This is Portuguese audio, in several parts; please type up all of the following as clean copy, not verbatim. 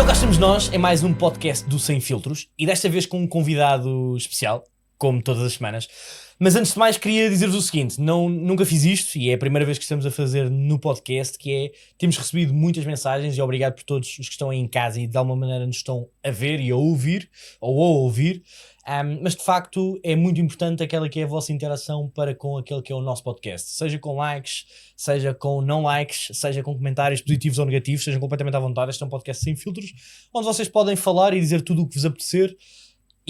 cá estamos nós em mais um podcast do Sem Filtros e desta vez com um convidado especial, como todas as semanas. Mas antes de mais queria dizer-vos o seguinte, nunca fiz isto e é a primeira vez que estamos a fazer no podcast, que é, temos recebido muitas mensagens e obrigado por todos os que estão aí em casa e de alguma maneira nos estão a ver e a ouvir, ou a ouvir, mas de facto é muito importante aquela que é a vossa interação para com aquele que é o nosso podcast, seja com likes, seja com não likes, seja com comentários positivos ou negativos, sejam completamente à vontade. Este é um podcast sem filtros, onde vocês podem falar e dizer tudo o que vos apetecer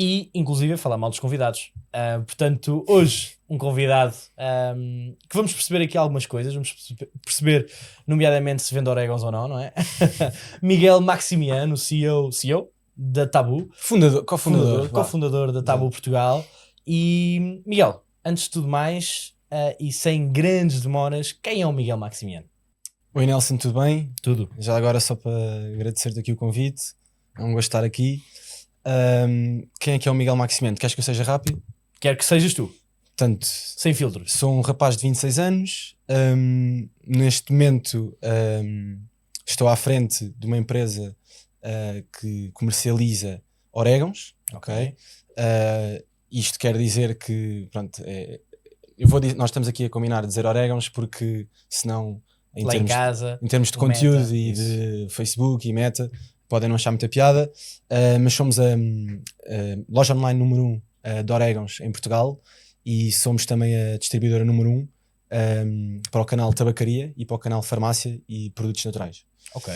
e inclusive falar mal dos convidados. Portanto, hoje um convidado que vamos perceber aqui algumas coisas, vamos perceber nomeadamente se vende orégãos ou não é? Miguel Maximiano, CEO da Tabu, cofundador da Tabu Portugal. E Miguel, antes de tudo mais e sem grandes demoras, quem é o Miguel Maximiano? Oi Nelson, tudo bem? Tudo. Já agora só para agradecer-te aqui o convite, é um gosto estar aqui. Quem é que é o Miguel Maximiano? Queres que eu seja rápido? Quero que sejas tu. Portanto, sem filtros. Sou um rapaz de 26 anos, neste momento estou à frente de uma empresa que comercializa orégãos, ok? Isto quer dizer que, pronto, nós estamos aqui a combinar dizer orégãos porque senão em termos de conteúdo Meta, e de Facebook e Meta podem não achar muita piada, mas somos a loja online número 1 de orégãos em Portugal e somos também a distribuidora número 1 para o canal Tabacaria e para o canal Farmácia e Produtos Naturais. Ok.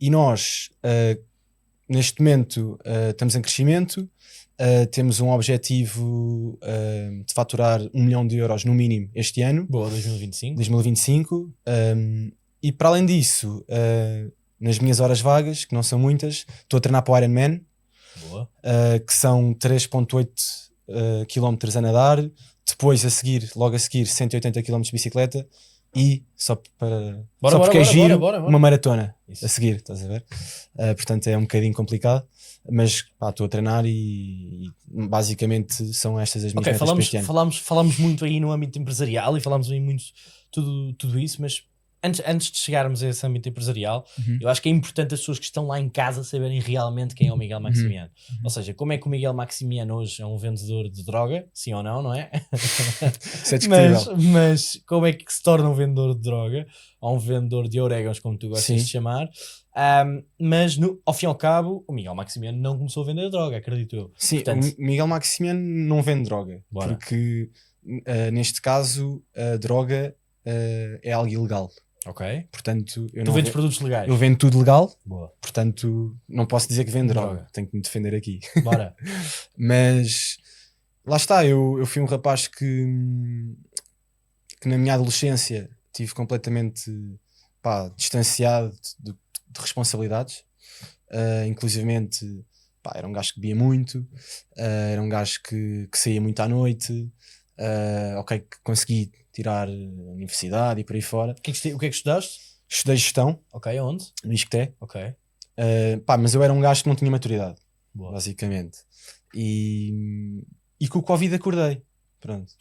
E nós, neste momento, estamos em crescimento, temos um objetivo de faturar 1 milhão de euros no mínimo este ano. Boa, 2025. 2025. E para além disso, nas minhas horas vagas, que não são muitas, estou a treinar para o Ironman. Boa. Que são 3.8 km a nadar, depois logo a seguir 180 km de bicicleta e porque é giro, uma maratona a seguir, estás a ver? Portanto é um bocadinho complicado, mas estou a treinar e basicamente são estas as minhas metas para este ano. Falámos muito aí no âmbito empresarial e falámos aí muito tudo isso, mas antes de chegarmos a esse âmbito empresarial, eu acho que é importante as pessoas que estão lá em casa saberem realmente quem é o Miguel Maximiano. Ou seja, como é que o Miguel Maximiano hoje é um vendedor de droga, sim ou não é? Isso é discutível. Mas como é que se torna um vendedor de droga, ou um vendedor de orégãos, como tu gostas de chamar? Mas ao fim e ao cabo, o Miguel Maximiano não começou a vender droga, acredito eu. Sim, portanto, o Miguel Maximiano não vende droga, porque neste caso a droga é algo ilegal. Ok. Portanto, tu vendes produtos legais? Eu vendo tudo legal. Boa. Portanto, não posso dizer que vendo droga. Tenho que me defender aqui. Bora. Mas lá está, eu fui um rapaz que na minha adolescência tive completamente distanciado de responsabilidades. Inclusivamente, era um gajo que bebia muito, era um gajo que saía muito à noite, que consegui tirar a universidade e por aí fora. O que é que estudaste? Estudei gestão. Ok, onde? No ISCTE. Ok. Mas eu era um gajo que não tinha maturidade. Boa. Basicamente. E com o Covid acordei. Pronto.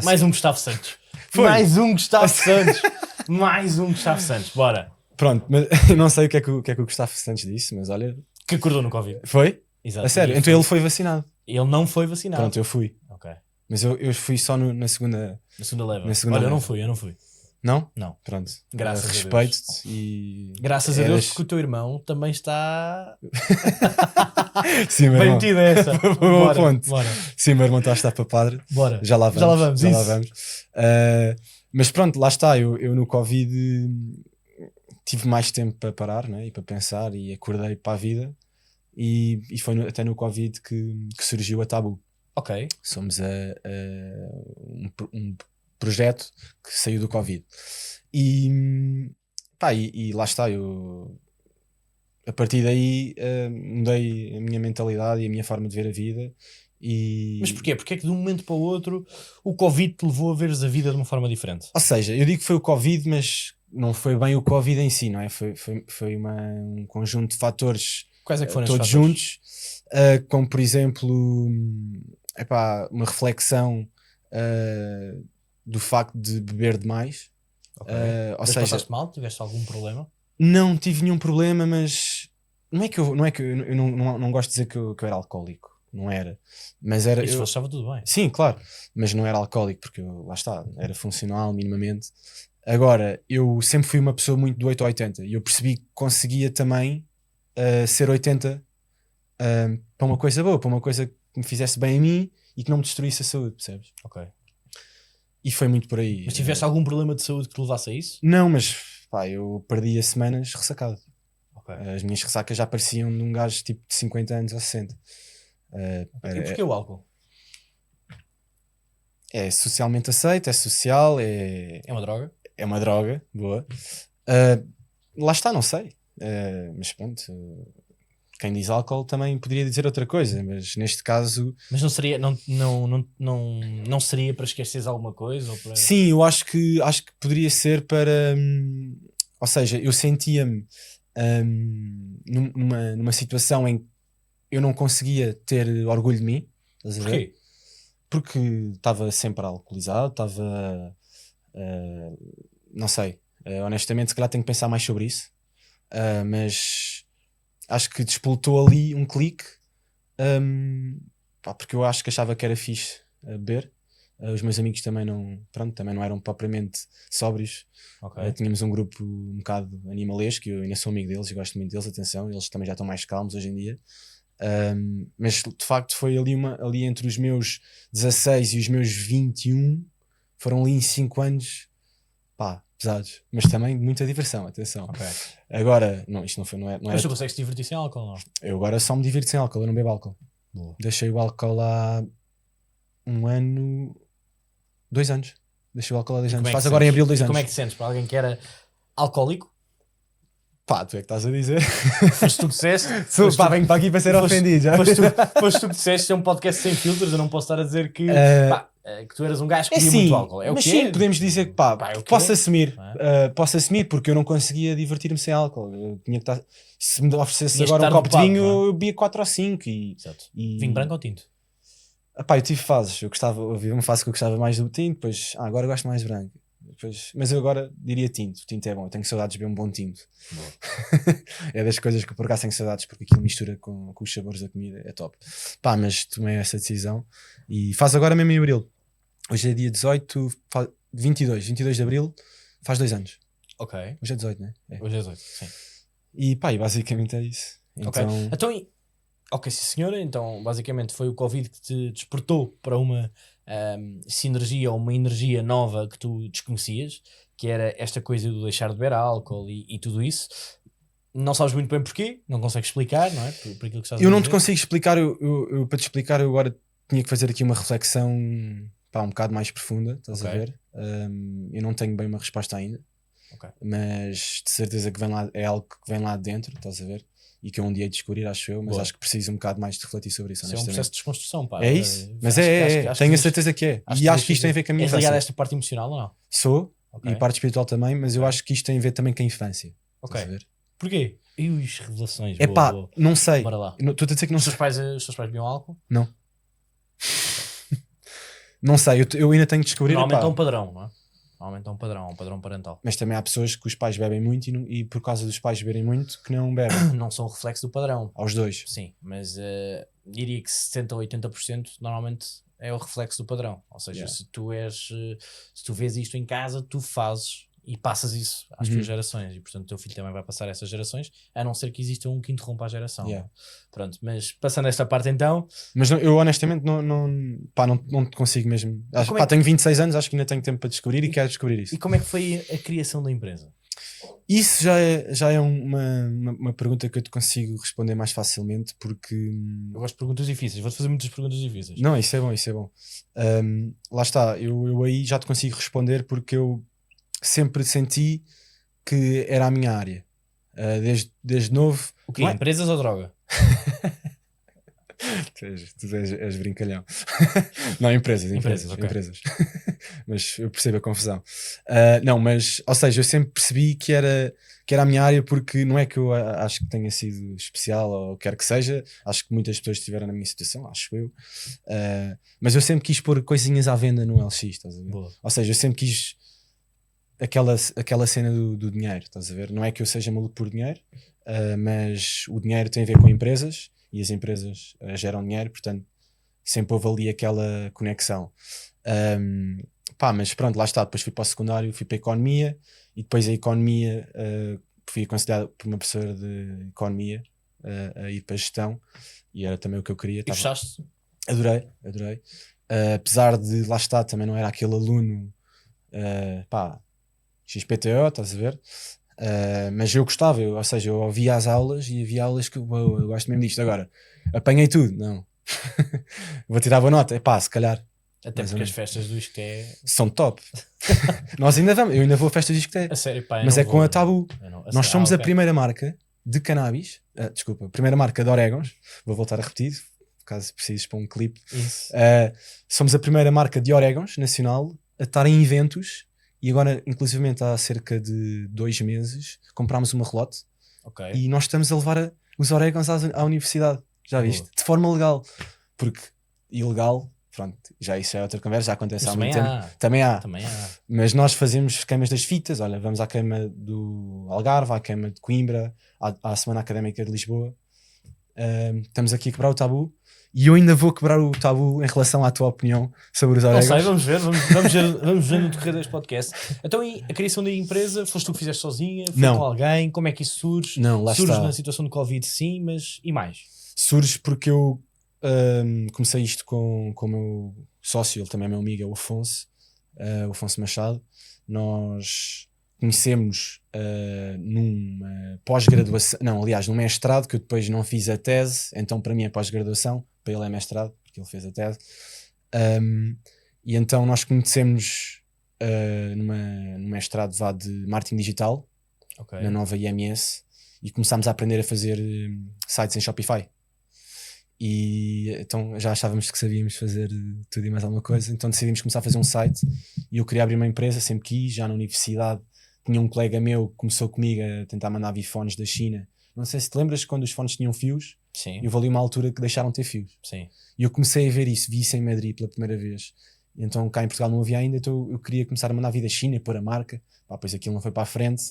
Mais um Gustavo Santos. Mais um Gustavo Santos. Mais um Gustavo Santos. Bora. Pronto, mas eu não sei o que é que o Gustavo Santos disse, mas olha... Que acordou no Covid. Foi? Exato. A sério? Então ele foi vacinado. Ele não foi vacinado. Pronto, eu fui. Ok. Mas eu fui só na segunda... Na segunda leva. Olha, eu não fui. Não? Não. Pronto. Graças a Deus. Respeito-te e... Graças a Deus, porque o teu irmão também está... Sim, meu irmão. Bem metido essa. Bora, ponto. Bora. Sim, meu irmão está a estar para padre. Bora. Já lá vamos. Isso. Mas pronto, lá está. Eu no Covid tive mais tempo para parar, né? E para pensar e acordei para a vida. E foi até no Covid que surgiu a Tabu. Ok. Somos um projeto que saiu do Covid. E lá está, eu a partir daí mudei a minha mentalidade e a minha forma de ver a vida. Mas porquê? Porque é que de um momento para o outro o Covid te levou a veres a vida de uma forma diferente? Ou seja, eu digo que foi o Covid, mas não foi bem o Covid em si, não é? Foi um conjunto de fatores. Quais é que foram todos juntos, como por exemplo uma reflexão do facto de beber demais. Okay. Mas passaste mal? Tiveste algum problema? Não tive nenhum problema, mas não é que eu não gosto de dizer que eu era alcoólico, não era, mas era. E se fosse, estava tudo bem. Sim, claro, mas não era alcoólico porque eu, lá está, era funcional minimamente. Agora, eu sempre fui uma pessoa muito do 8 a 80 e eu percebi que conseguia também ser 80 para uma coisa boa, para uma coisa que me fizesse bem a mim e que não me destruísse a saúde, percebes? Ok. E foi muito por aí. Mas tiveste algum problema de saúde que te levasse a isso? Não, mas pá, eu perdia semanas ressacado. Ok. As minhas ressacas já pareciam de um gajo tipo de 50 anos ou 60. E porquê o álcool? É socialmente aceito, é social, é É uma droga? uma droga, boa. Lá está, não sei. Mas pronto, quem diz álcool também poderia dizer outra coisa, mas neste caso. Mas não seria para esqueceres alguma coisa? Ou para... Sim, eu acho que poderia ser para. Ou seja, eu sentia-me numa situação em que eu não conseguia ter orgulho de mim. Estás a ver? Porquê? Porque estava sempre alcoolizado, não sei, honestamente se calhar tenho que pensar mais sobre isso, mas acho que despoltou ali um clique, porque eu acho que achava que era fixe beber. Os meus amigos também não eram propriamente sóbrios. Ok. Tínhamos um grupo um bocado animalesco, eu ainda sou amigo deles e gosto muito deles, atenção, eles também já estão mais calmos hoje em dia. Mas de facto foi ali entre os meus 16 e os meus 21, foram ali em 5 anos, pá, pesados, mas também de muita diversão, atenção. Ok. Agora, não, isto não era. Mas tu consegues te divertir sem álcool, não? Eu agora só me divirto sem álcool, eu não bebo álcool. Boa. Deixei o álcool há 1 ano, 2 anos. Deixei o álcool há 2 anos. Faz agora em abril 2 anos. Como é que te sentes para alguém que era alcoólico? Pá, tu é que estás a dizer. Foste tu que disseste. Pá, venho para aqui para ser ofendido já. Foste tu que disseste, é um podcast sem filtros, eu não posso estar a dizer que, que tu eras um gajo que bebia muito álcool. É o mas que sim, é. podemos dizer que posso assumir. É? Posso assumir porque eu não conseguia divertir-me sem álcool. Eu tinha que estar, se me oferecesse Tinhas agora um que estar copo de ocupado, vinho, não é? eu bebia 4 ou 5. Exato. Vinho branco ou tinto? Epá, eu tive fases. Havia uma fase que eu gostava mais do tinto, depois agora eu gosto mais de branco. Mas eu agora diria tinto. Tinto é bom, eu tenho saudades de beber um bom tinto. É das coisas que eu por acaso tenho saudades, porque aquilo mistura com os sabores da comida, é top. Pá, mas tomei essa decisão e faz agora mesmo em abril. Hoje é dia 18, 22 de abril, faz 2 anos. Ok. Hoje é 18, não é? Hoje é 18, sim. E pá, e basicamente é isso. Então, ok, sim senhora, então basicamente foi o Covid que te despertou para uma sinergia ou uma energia nova que tu desconhecias, que era esta coisa do deixar de beber álcool e tudo isso. Não sabes muito bem porquê, não consegues explicar, não é? Por aquilo que estás a dizer. eu não te consigo explicar, para te explicar, eu agora tinha que fazer aqui uma reflexão, pá, um bocado mais profunda, estás a ver? Eu não tenho bem uma resposta ainda, mas de certeza que é algo que vem lá de dentro, estás a ver? E que eu um dia hei de descobrir, acho eu, mas acho que preciso um bocado mais de refletir sobre isso. Isso é um processo de desconstrução, pá. É isso? Mas acho tenho a certeza que é. E acho que isto tem a ver com a minha infância. És ligado a esta parte emocional ou não? Sou, e parte espiritual também, mas eu acho que isto tem a ver também com a infância. Ok. Porquê? E as revelações? É pá, não sei. Bora lá. Estou a dizer que não sei. Os teus pais bebiam álcool? Não. Não sei, eu ainda tenho de descobrir. Normalmente é um padrão, não é? Normalmente é um padrão parental. Mas também há pessoas que os pais bebem muito e por causa dos pais beberem muito que não bebem. Não são o reflexo do padrão. Aos dois. Sim, mas diria que 70% ou 80% normalmente é o reflexo do padrão. Ou seja, se tu vês isto em casa, tu fazes e passas isso às tuas gerações, e portanto o teu filho também vai passar essas gerações, a não ser que exista um que interrompa a geração. Pronto, mas passando esta parte então. Mas eu honestamente não te consigo mesmo. Tenho 26 anos, acho que ainda tenho tempo para descobrir e quero descobrir isso. E como é que foi a criação da empresa? Isso já é uma pergunta que eu te consigo responder mais facilmente, porque eu gosto de perguntas difíceis, vou-te fazer muitas perguntas difíceis. Não, isso é bom. Lá está, eu aí já te consigo responder porque eu sempre senti que era a minha área, desde novo. O quê? Empresas ou droga? Tu és brincalhão. Não, empresas. Mas eu percebo a confusão. Não, mas, ou seja, eu sempre percebi que era a minha área, porque não é que eu acho que tenha sido especial ou quer que seja, acho que muitas pessoas estiveram na minha situação, acho eu, mas eu sempre quis pôr coisinhas à venda no LX, estás a ver? Ou seja, eu sempre quis aquela cena do dinheiro, estás a ver? Não é que eu seja maluco por dinheiro, mas o dinheiro tem a ver com empresas e as empresas geram dinheiro, portanto sempre houve ali aquela conexão. Mas pronto, lá está, depois fui para o secundário, fui para a economia e depois a economia fui aconselhado por uma professora de economia a ir para a gestão e era também o que eu queria. E gostaste? Adorei. Apesar de, lá está, também não era aquele aluno XPTO, estás a ver? Mas eu gostava, ou seja, eu ouvia as aulas e havia aulas que eu gosto mesmo disto. Agora, apanhei tudo, não. Vou tirar boa nota, se calhar. Até porque as festas do Isqueté são top. Nós ainda vamos, eu ainda vou a festas do Isqueté. A sério, pá, mas é com a Tabu. Nós somos okay. a primeira marca de cannabis, a primeira marca de orégãos. Vou voltar a repetir, caso precises para um clipe. Somos a primeira marca de orégãos nacional a estar em eventos. E agora, inclusivamente há cerca de 2 meses, comprámos uma relote e nós estamos a levar os orégãos à universidade. Já viste? De forma legal. Porque ilegal, pronto, isso é outra conversa, já acontece há muito tempo. Também há. Mas nós fazemos queimas das fitas, olha, vamos à queima do Algarve, à queima de Coimbra, à Semana Académica de Lisboa. Estamos aqui a quebrar o tabu. E eu ainda vou quebrar o tabu em relação à tua opinião sobre os orégãos. Não sei, vamos ver no decorrer deste podcast. Então, e a criação da empresa, foste tu que fizeste sozinha? Foi com alguém? Como é que isso surge? Não, lá surge está. Na situação de Covid, sim, mas e mais? Surge porque eu comecei isto com o meu sócio, ele também é meu amigo, é o Afonso Machado. Nós conhecemos numa pós-graduação, não, aliás, num mestrado, que eu depois não fiz a tese, então para mim é pós-graduação, para ele é mestrado, porque ele fez a tese. E então nós conhecemos num mestrado de marketing digital, na nova IMS, e começámos a aprender a fazer sites em Shopify. E então já achávamos que sabíamos fazer tudo e mais alguma coisa, então decidimos começar a fazer um site e eu queria abrir uma empresa, sempre quis, já na universidade. Tinha um colega meu que começou comigo a tentar mandar vir fones da China. Não sei se te lembras quando os fones tinham fios. Sim. E houve ali uma altura que deixaram de ter fios. Sim. E eu comecei a ver isso, vi isso em Madrid pela primeira vez. Então cá em Portugal não havia ainda, então eu queria começar a mandar vir da China, pôr a marca. Pois aquilo não foi para a frente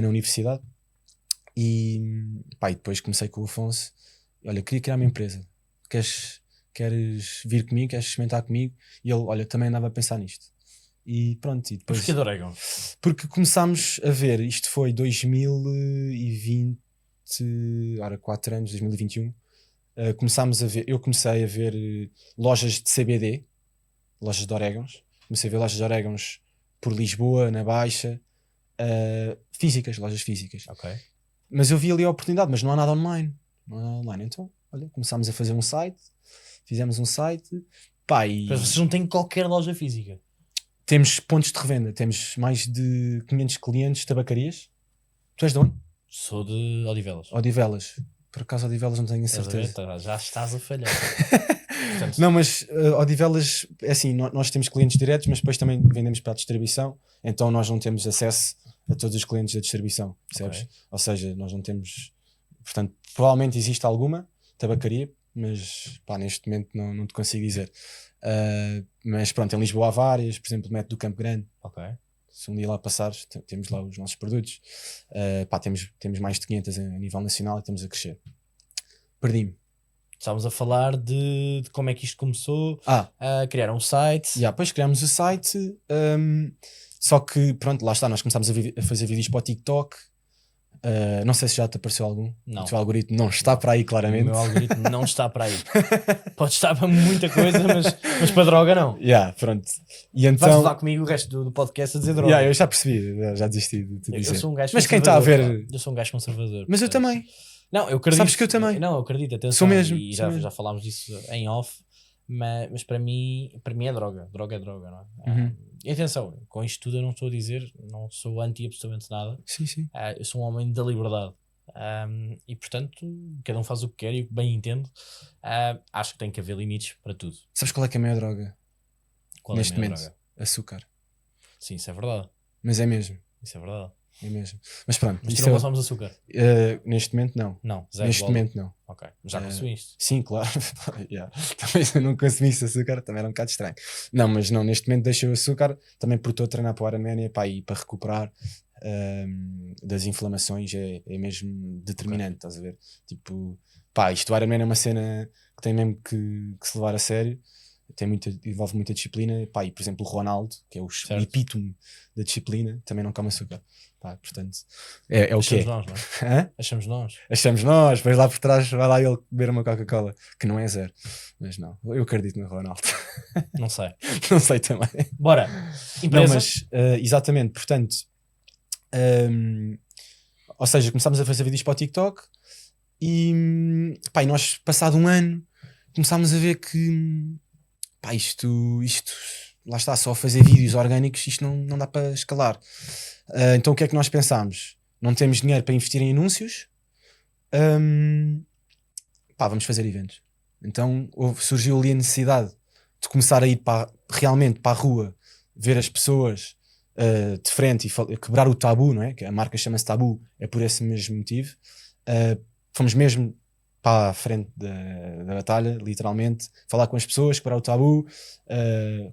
na universidade. E depois comecei com o Afonso. Olha, queria criar uma empresa. Queres vir comigo? Queres experimentar comigo? E ele, olha, também andava a pensar nisto. E pronto, e depois... Porquê de orégãos? Porque começámos a ver, isto foi 2020, ora 4 anos, 2021, começámos a ver, eu comecei a ver lojas de CBD, lojas de orégãos, comecei a ver lojas de orégãos por Lisboa, na Baixa, lojas físicas. Mas eu vi ali a oportunidade, mas não há nada online. Então, olha, começámos a fazer um site, fizemos um site, Mas vocês não têm qualquer loja física? Temos pontos de revenda, temos mais de 500 clientes, tabacarias. Tu és de onde? Sou de Odivelas. Odivelas. Por acaso Odivelas não tenho a certeza. Já estás a falhar. Portanto, não, mas Odivelas, é assim, nós temos clientes diretos, mas depois também vendemos para a distribuição, então nós não temos acesso a todos os clientes da distribuição, percebes? Ou seja, nós não temos... Portanto, provavelmente existe alguma tabacaria, mas neste momento não te consigo dizer. Mas pronto, em Lisboa há várias, por exemplo, o Método do Campo Grande. Se um dia lá passares, temos lá os nossos produtos. Temos mais de 500 a nível nacional e estamos a crescer. Perdi-me. Estávamos a falar de como é que isto começou, a criar um site. Depois criámos o site, só que pronto, lá está, nós começámos a fazer vídeos para o TikTok. Não sei se já te apareceu algum. Não. O teu algoritmo não está para aí, claramente. O meu algoritmo não está para aí. Pode estar para muita coisa, mas para droga não. Pronto. E então... Vais levar comigo o resto do podcast a dizer droga. Eu já percebi, já desisti de te dizer. Eu sou um gajo mas quem está a ver... Eu sou um gajo conservador. Mas eu também. Não, eu acredito. Sabes que eu também. Não, eu acredito, atenção. Sou mesmo. E já falámos disso em off, mas para mim é droga. Droga é droga, não é? Uhum. E atenção, com isto tudo eu não estou a dizer, não sou anti absolutamente nada. Sim. Eu sou um homem da liberdade. E portanto, cada um faz o que quer e o que bem entende. Acho que tem que haver limites para tudo. Sabes qual é que é a maior droga? Qual neste é a maior momento? Droga? Açúcar. Sim, isso é verdade. Mas é mesmo. Isso é verdade. É mesmo. Mas pronto. Mas tu isso não é- consomes açúcar? neste momento não. Não, zero. Neste logo. momento não. Ok, já consumiste. Sim, claro. Yeah. Também se eu não consumisse açúcar também era um bocado estranho. Não, mas não, neste momento deixei o açúcar também porque estou a treinar para o Ironman e, pá, e para recuperar das inflamações é mesmo determinante, estás a ver? Tipo, pá, isto do Ironman é uma cena que tem mesmo que se levar a sério. Envolve muita disciplina, pá, e por exemplo o Ronaldo, que é o Certo. epítome da disciplina, também não come açúcar, pá, portanto é o que Achamos é. nós, não é? Hã? Achamos nós. Achamos nós, vais lá por trás, vai lá ele beber uma Coca-Cola, que não é zero, mas não, eu acredito no Ronaldo. Não sei. Não sei também. Bora. Não, Empresa. mas exatamente, portanto, ou seja, começámos a fazer vídeos para o TikTok e, pá, e nós, passado um ano, começámos a ver que, pá, isto lá está, só fazer vídeos orgânicos, isto não dá para escalar. Então o que é que nós pensámos? Não temos dinheiro para investir em anúncios, pá, vamos fazer eventos. Então surgiu ali a necessidade de começar a ir realmente para a rua, ver as pessoas de frente e quebrar o tabu, não é? Que a marca chama-se Tabu, é por esse mesmo motivo. Fomos mesmo para a frente da batalha, literalmente, falar com as pessoas, quebrar o tabu,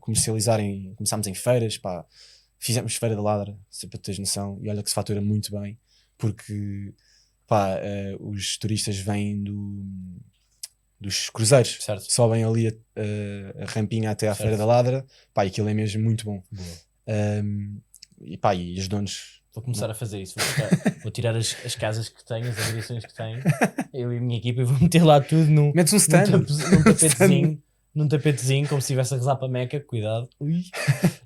começámos em feiras, pá, fizemos Feira da Ladra, se para teres noção, e olha que se fatura muito bem, porque, pá, os turistas vêm dos cruzeiros, Certo. sobem ali a rampinha até à Certo. Feira da Ladra, pá, e aquilo é mesmo muito bom. Boa. E pá, e os donos... Vou começar a fazer isso. Vou tirar as casas que tenho, as variações que tenho, eu e a minha equipa, e vou meter lá tudo Metes um stand. num tapetezinho, como se estivesse a rezar para a Meca, cuidado.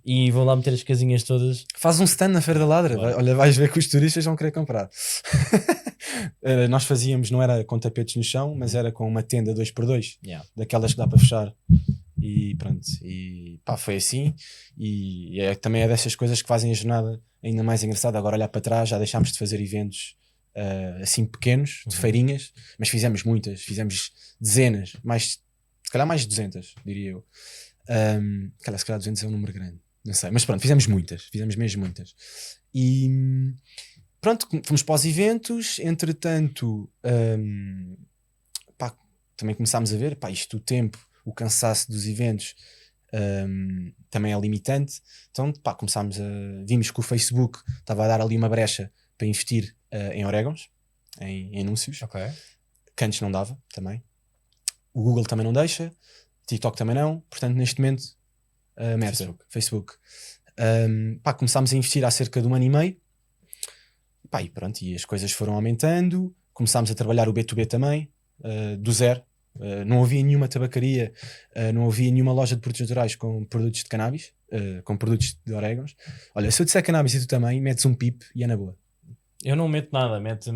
E vou lá meter as casinhas todas. Faz um stand na Feira da Ladra. Claro. Olha, vais ver que os turistas vão querer comprar. Nós fazíamos, não era com tapetes no chão, mas era com uma tenda 2x2, Yeah. daquelas que dá para fechar. E pronto, e pá, foi assim. E também é dessas coisas que fazem a jornada ainda mais engraçada. Agora olhar para trás, já deixámos de fazer eventos assim pequenos, de feirinhas, mas fizemos muitas, fizemos dezenas, se calhar mais de 200, diria eu. Se calhar 200 é um número grande, não sei, mas pronto, fizemos mesmo muitas. E pronto, fomos para os eventos, entretanto, pá, também começámos a ver, pá, isto, o tempo, o cansaço dos eventos também é limitante, então pá, vimos que o Facebook estava a dar ali uma brecha para investir em orégãos, em anúncios, Ok. que antes não dava também. O Google também não deixa, TikTok também não, portanto neste momento Meta, Facebook. Pá, começámos a investir há cerca de 1 ano e meio, pá, e pronto, e as coisas foram aumentando, começámos a trabalhar o B2B também, do zero. Não havia nenhuma tabacaria, não havia nenhuma loja de produtos naturais com produtos de cannabis, com produtos de orégãos. Olha, se eu disser cannabis e tu também, metes um pip e é na boa. Eu não meto nada, mete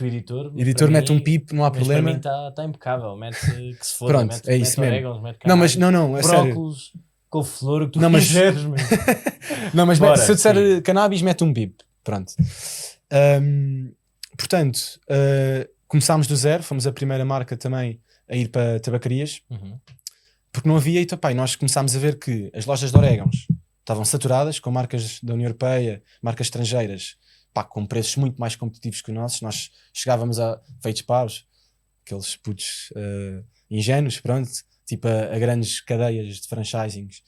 o editor. O editor mete um pip, não há mas problema. para mim está impecável. Mete que se foda, Pronto, mete, é isso mete mesmo. orégãos, mete Não, mas cannabis, não, é sério. brócolos, couve-flor, o que tu Não, mas- quiseres. Não, mas Bora, se eu disser sim. cannabis, mete um bip. Pronto. Portanto, começámos do zero, fomos a primeira marca também a ir para tabacarias, Uhum. porque não havia, então, pá, e nós começámos a ver que as lojas de orégãos estavam saturadas com marcas da União Europeia, marcas estrangeiras, pá, com preços muito mais competitivos que os nossos. Nós chegávamos a feitos paros, aqueles putos ingênuos, pronto, tipo a grandes cadeias de franchisings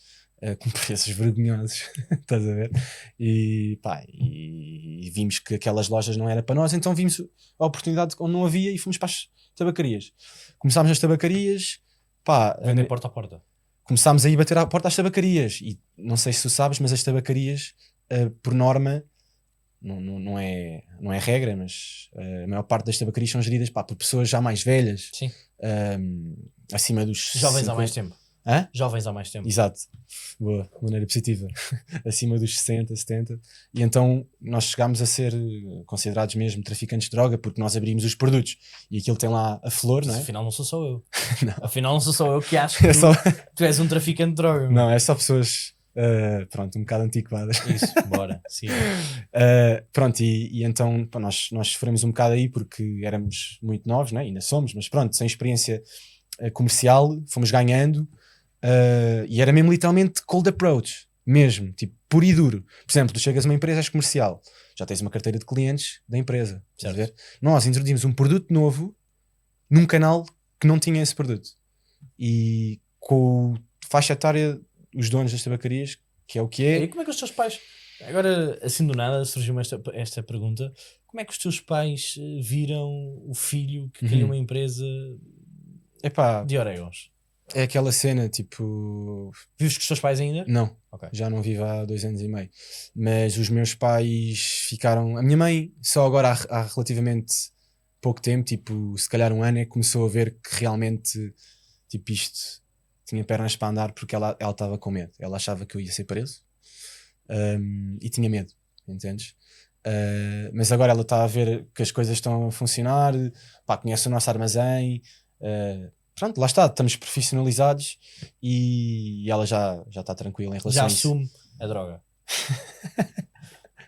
com preços vergonhosos, estás a ver? E, pá, e vimos que aquelas lojas não era para nós, então vimos a oportunidade onde não havia e fomos para as tabacarias. Começámos nas tabacarias, pá, Vender porta a porta. começámos a ir bater à porta às tabacarias e não sei se tu sabes, mas as tabacarias, por norma, não é regra, mas a maior parte das tabacarias são geridas, pá, por pessoas já mais velhas, Sim. acima dos Jovens há 50. mais tempo. Hã? Jovens há mais tempo. Exato, boa, maneira positiva. Acima dos 60, 70. E então nós chegámos a ser considerados mesmo traficantes de droga, porque nós abrimos os produtos e aquilo tem lá a flor, não é? Afinal não sou só eu. Não. Afinal não sou só eu que acho que É só... tu és um traficante de droga. meu. Não, é só pessoas pronto, um bocado antiquadas. Isso, bora. Sim. Pronto, e então pá, nós sofremos um bocado aí porque éramos muito novos, né? Ainda somos, mas pronto, sem experiência comercial, fomos ganhando, e era mesmo literalmente cold approach, mesmo, tipo, puro e duro. Por exemplo, tu chegas a uma empresa, és comercial, já tens uma carteira de clientes da empresa, estás a ver? Nós introduzimos um produto novo num canal que não tinha esse produto. E com faixa etária, os donos das tabacarias, que é o que é. E como é que os teus pais, agora assim do nada surgiu-me esta pergunta, como é que os teus pais viram o filho que cria uma empresa Epá, de orégãos? é aquela cena, tipo... Vives com os teus pais ainda? Não, Ok. já não vivo há 2 anos e meio. Mas os meus pais ficaram... A minha mãe, só agora há relativamente pouco tempo, tipo, se calhar 1 ano, é que começou a ver que realmente, tipo, isto tinha pernas para andar, porque ela estava com medo. Ela achava que eu ia ser preso e tinha medo, entendes? Mas agora ela está a ver que as coisas estão a funcionar, pá, conhece o nosso armazém, pronto, lá está, estamos profissionalizados e ela já está tranquila em relação Já a isso. assume a droga.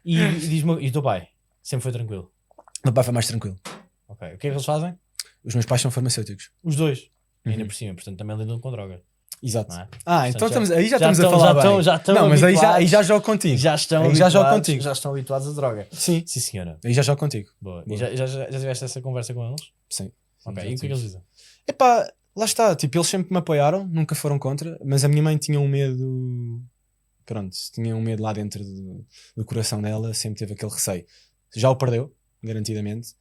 E diz-me, e o teu pai? Sempre foi tranquilo? O meu pai foi mais tranquilo. Ok. O que é que eles fazem? Os meus pais são farmacêuticos. Os dois. Ainda por cima, portanto também lidam com droga. Exato. Não é? Então Portanto, aí já estamos a falar bem. Já estão não, mas aí habituados, já jogo contigo. já estão aí já jogo habituados, contigo. já estão habituados a droga. Sim, Sim, senhora. aí já jogo contigo. Boa. Boa. E já tiveste essa conversa com eles? Sim. Ok. já E o que é que eles dizem? Epá, lá está, tipo, eles sempre me apoiaram, nunca foram contra, mas a minha mãe tinha um medo, pronto, tinha um medo lá dentro do coração dela, sempre teve aquele receio. Já o perdeu, garantidamente.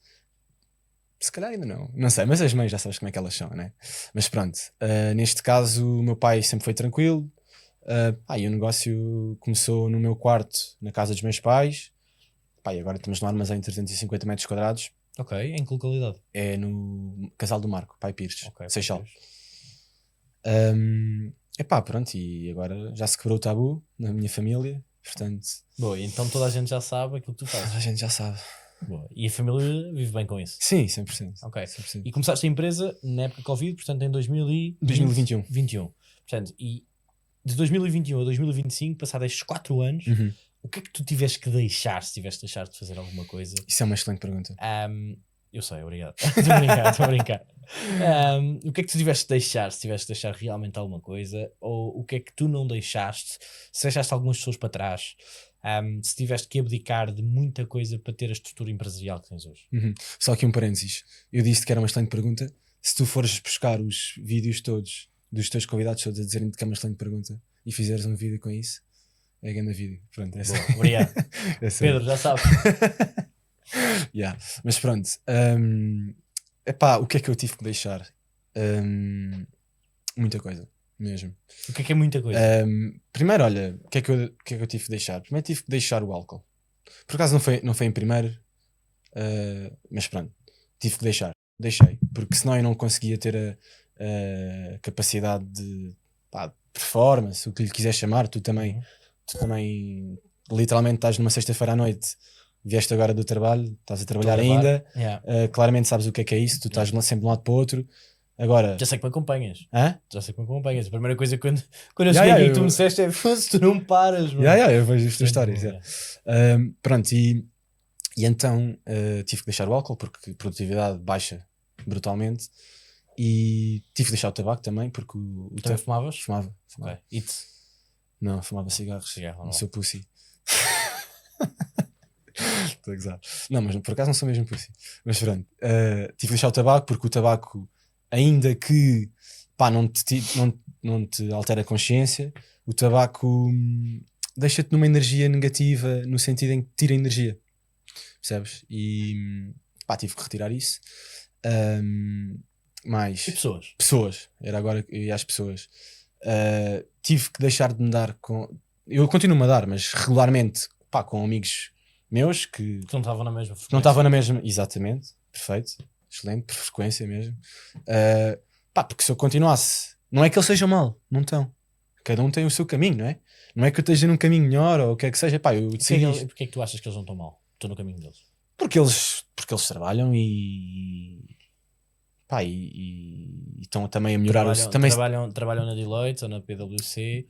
Se calhar ainda não sei, mas as mães já sabes como é que elas são, né? Mas pronto, neste caso o meu pai sempre foi tranquilo, e o negócio começou no meu quarto, na casa dos meus pais, e agora estamos no armazém de 350 metros quadrados. Ok, em que localidade? É no Casal do Marco, Pai Pires, Ok, Seixal. Pronto, e agora já se quebrou o tabu na minha família, portanto... Boa, então toda a gente já sabe aquilo que tu fazes. A gente já sabe. Boa. E a família vive bem com isso? Sim, 100%. Ok. 100%. E começaste a empresa na época Covid, portanto em 2021. 21. Portanto, e de 2021 a 2025, passados estes 4 anos, o que é que tu tiveste que deixar, se tiveste que deixar de fazer alguma coisa? Isso é uma excelente pergunta. Eu sei, obrigado. Estou a brincar. O que é que tu tiveste de deixar, se tiveste de deixar realmente alguma coisa? Ou o que é que tu não deixaste? Se deixaste algumas pessoas para trás? Se tiveste que abdicar de muita coisa para ter a estrutura empresarial que tens hoje? Só aqui um parênteses. Eu disse que era uma excelente pergunta. Se tu fores buscar os vídeos todos dos teus convidados todos a dizerem-te que é uma excelente pergunta e fizeres um vídeo com isso, é grande vídeo. Pronto, é boa, obrigado. Pedro, já sabes. Yeah. Mas pronto, o que é que eu tive que deixar? Muita coisa mesmo. O que é muita coisa? Primeiro, olha, o que é que eu tive que deixar? Primeiro tive que deixar o álcool. Por acaso não foi em primeiro, mas pronto, tive que deixar. Deixei, porque senão eu não conseguia ter a capacidade de performance, o que lhe quiser chamar. Tu também literalmente estás numa sexta-feira à noite, vieste agora do trabalho, estás a trabalhar ainda, claramente sabes o que é isso, tu estás sempre de um lado para o outro. Agora, já sei que me acompanhas. Hã? Já sei que me acompanhas. A primeira coisa quando eu cheguei aqui tu me disseste é se tu não paras, mano. Eu vejo as tuas histórias. Pronto, e então tive que deixar o álcool porque a produtividade baixa brutalmente, e tive que deixar o tabaco também porque o também fumavas? Fumava. Okay. It? Não, fumava cigarros. Cigarro, não sou pussy. Estou a gozar. Não, mas por acaso não sou mesmo pussy. Mas pronto, tive que deixar o tabaco porque o tabaco, ainda que não te altera a consciência, o tabaco deixa-te numa energia negativa, no sentido em que tira energia, percebes? E tive que retirar isso. Mais e pessoas? Pessoas, era agora que eu ia às pessoas. Tive que deixar de me dar com. Eu continuo-me a dar, mas regularmente com amigos meus que não estavam na mesma frequência. Não estavam na mesma, exatamente, perfeito, excelente, por frequência mesmo. Porque se eu continuasse, não é que eles sejam mal, não estão. Cada um tem o seu caminho, não é? Não é que eu esteja num caminho melhor ou o que é que seja. Eu decidi. E porquê é que tu achas que eles não estão mal? Estou no caminho deles. Porque eles trabalham e estão também a melhorar trabalham na Deloitte ou na PwC,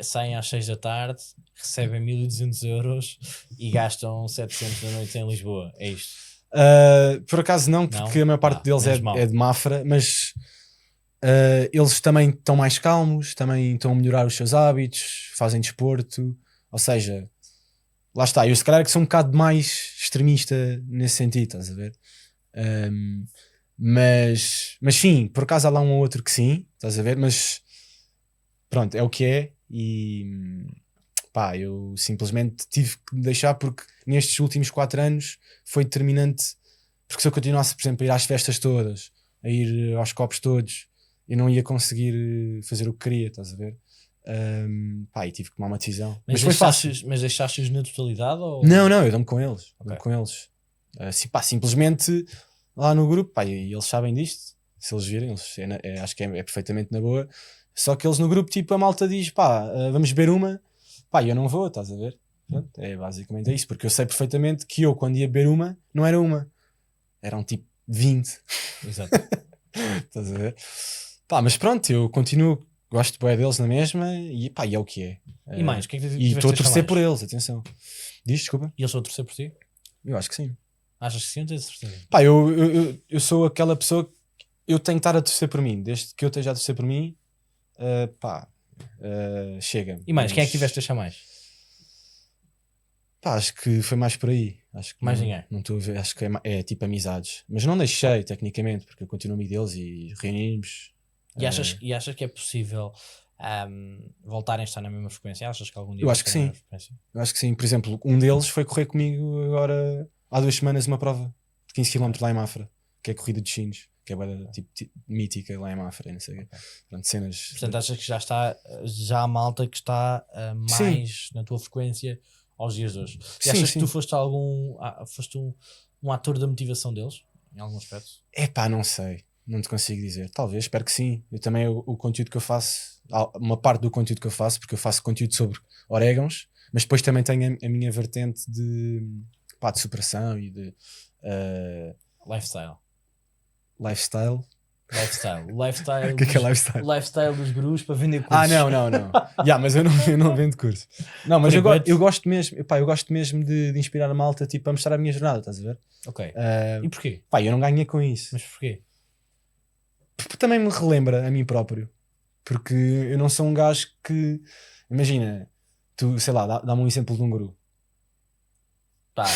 saem às 6 da tarde, recebem 1.200 euros e gastam 700 na noite em Lisboa. É isto? Por acaso não, porque a maior parte deles é de Mafra, mas Eles também estão mais calmos, também estão a melhorar os seus hábitos, fazem desporto, ou seja, lá está, eu se calhar que sou um bocado mais extremista nesse sentido, estás a ver? Mas sim, por acaso há lá um ou outro que sim, estás a ver? Mas pronto, é o que é e pá, eu simplesmente tive que deixar porque nestes últimos 4 anos foi determinante, porque se eu continuasse, por exemplo, a ir às festas todas, a ir aos copos todos, eu não ia conseguir fazer o que queria, estás a ver? Pá, e tive que tomar uma decisão. Mas foi fácil. Mas deixaste-os na totalidade? Ou... Não, eu dou-me com eles. Ok. Dou-me com eles. Pá, simplesmente lá no grupo, pá, e eles sabem disto. Se eles virem, acho que é perfeitamente na boa. Só que eles no grupo, tipo, a malta diz, pá, vamos beber uma. Pá, eu não vou, estás a ver? Pronto, basicamente isso. Porque eu sei perfeitamente que eu, quando ia beber uma, não era uma. Eram tipo 20. Exato. Estás a ver? Pá, mas pronto, eu continuo, gosto bué deles na mesma e pá, e é o que é. E mais, o que é que E tiveste estou a achar torcer mais? por eles, atenção. Diz, desculpa. E eles estão a torcer por ti? Eu acho que sim. Achas que sim ou tens certeza? Pá, eu sou aquela pessoa que eu tenho que estar a torcer por mim. Desde que eu esteja a torcer por mim, pá, chega. E mais, quem é que tiveste a achar mais? Pá, acho que foi mais por aí. Acho que Mais não, ninguém? não estou a ver, acho que é tipo amizades. Mas não deixei, tecnicamente, porque eu continuo amigo deles e reunimos. E achas que é possível voltarem a estar na mesma frequência? Achas que algum dia Eu vão acho que estar na sim. mesma frequência? Eu acho que sim. Por exemplo, um deles foi correr comigo agora há 2 semanas uma prova de 15 km lá em Mafra, que é a corrida de Sines, que é bué tipo, mítica lá em Mafra, e não sei o quê. Pronto, cenas. Portanto, achas que já há malta que está mais na tua frequência aos dias de hoje? E Sim, achas sim. que tu foste um ator da motivação deles, em algum aspecto? Epá, não sei, não te consigo dizer. Talvez, espero que sim. Eu também, o conteúdo que eu faço, uma parte do conteúdo que eu faço, porque eu faço conteúdo sobre orégãos, mas depois também tenho a minha vertente de superação e de Lifestyle. lifestyle. Lifestyle. O que é lifestyle? Lifestyle dos gurus para vender cursos. Não. Mas eu não vendo curso. Não, mas eu gosto mesmo, epá, eu gosto mesmo de inspirar a malta, tipo, a mostrar a minha jornada, estás a ver? Ok. E porquê? Pá, eu não ganhei com isso. Mas porquê? Porque também me relembra a mim próprio. Porque eu não sou um gajo que... Imagina, tu, sei lá, dá-me um exemplo de um guru. Pá,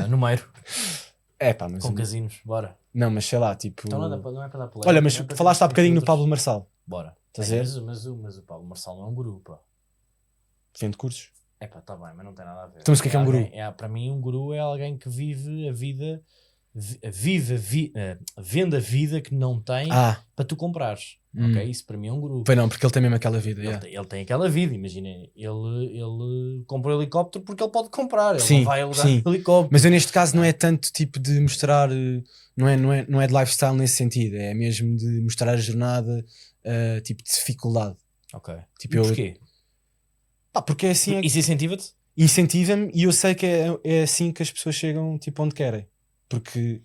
Numeiro. Pá, mas... Com casinos, bora. Não, mas sei lá, tipo... Então não é para dar polémica. Olha, mas não é para falaste ser há bocadinho no filtros. Pablo Marçal. Bora. Estás a ver? Mas o Pablo Marçal não é um guru, pá. Vende cursos. Pá, tá bem, mas não tem nada a ver. Então, mas o que é um guru? Para mim, um guru é alguém que vive a vida, vende a vida que não tem para tu comprares. Ok? Isso para mim é um guru. Foi não, porque ele tem mesmo aquela vida. Ele tem aquela vida, imagina. Ele compra um helicóptero porque ele pode comprar. Ele Sim, não vai alugar sim. helicóptero. Mas eu neste caso não é tanto tipo de mostrar, não é de lifestyle nesse sentido, é mesmo de mostrar a jornada, tipo de dificuldade. Ok. Tipo, E porquê? Pá, porque é assim. Isso incentiva-te? Incentiva-me e eu sei que é assim que as pessoas chegam tipo onde querem. Porque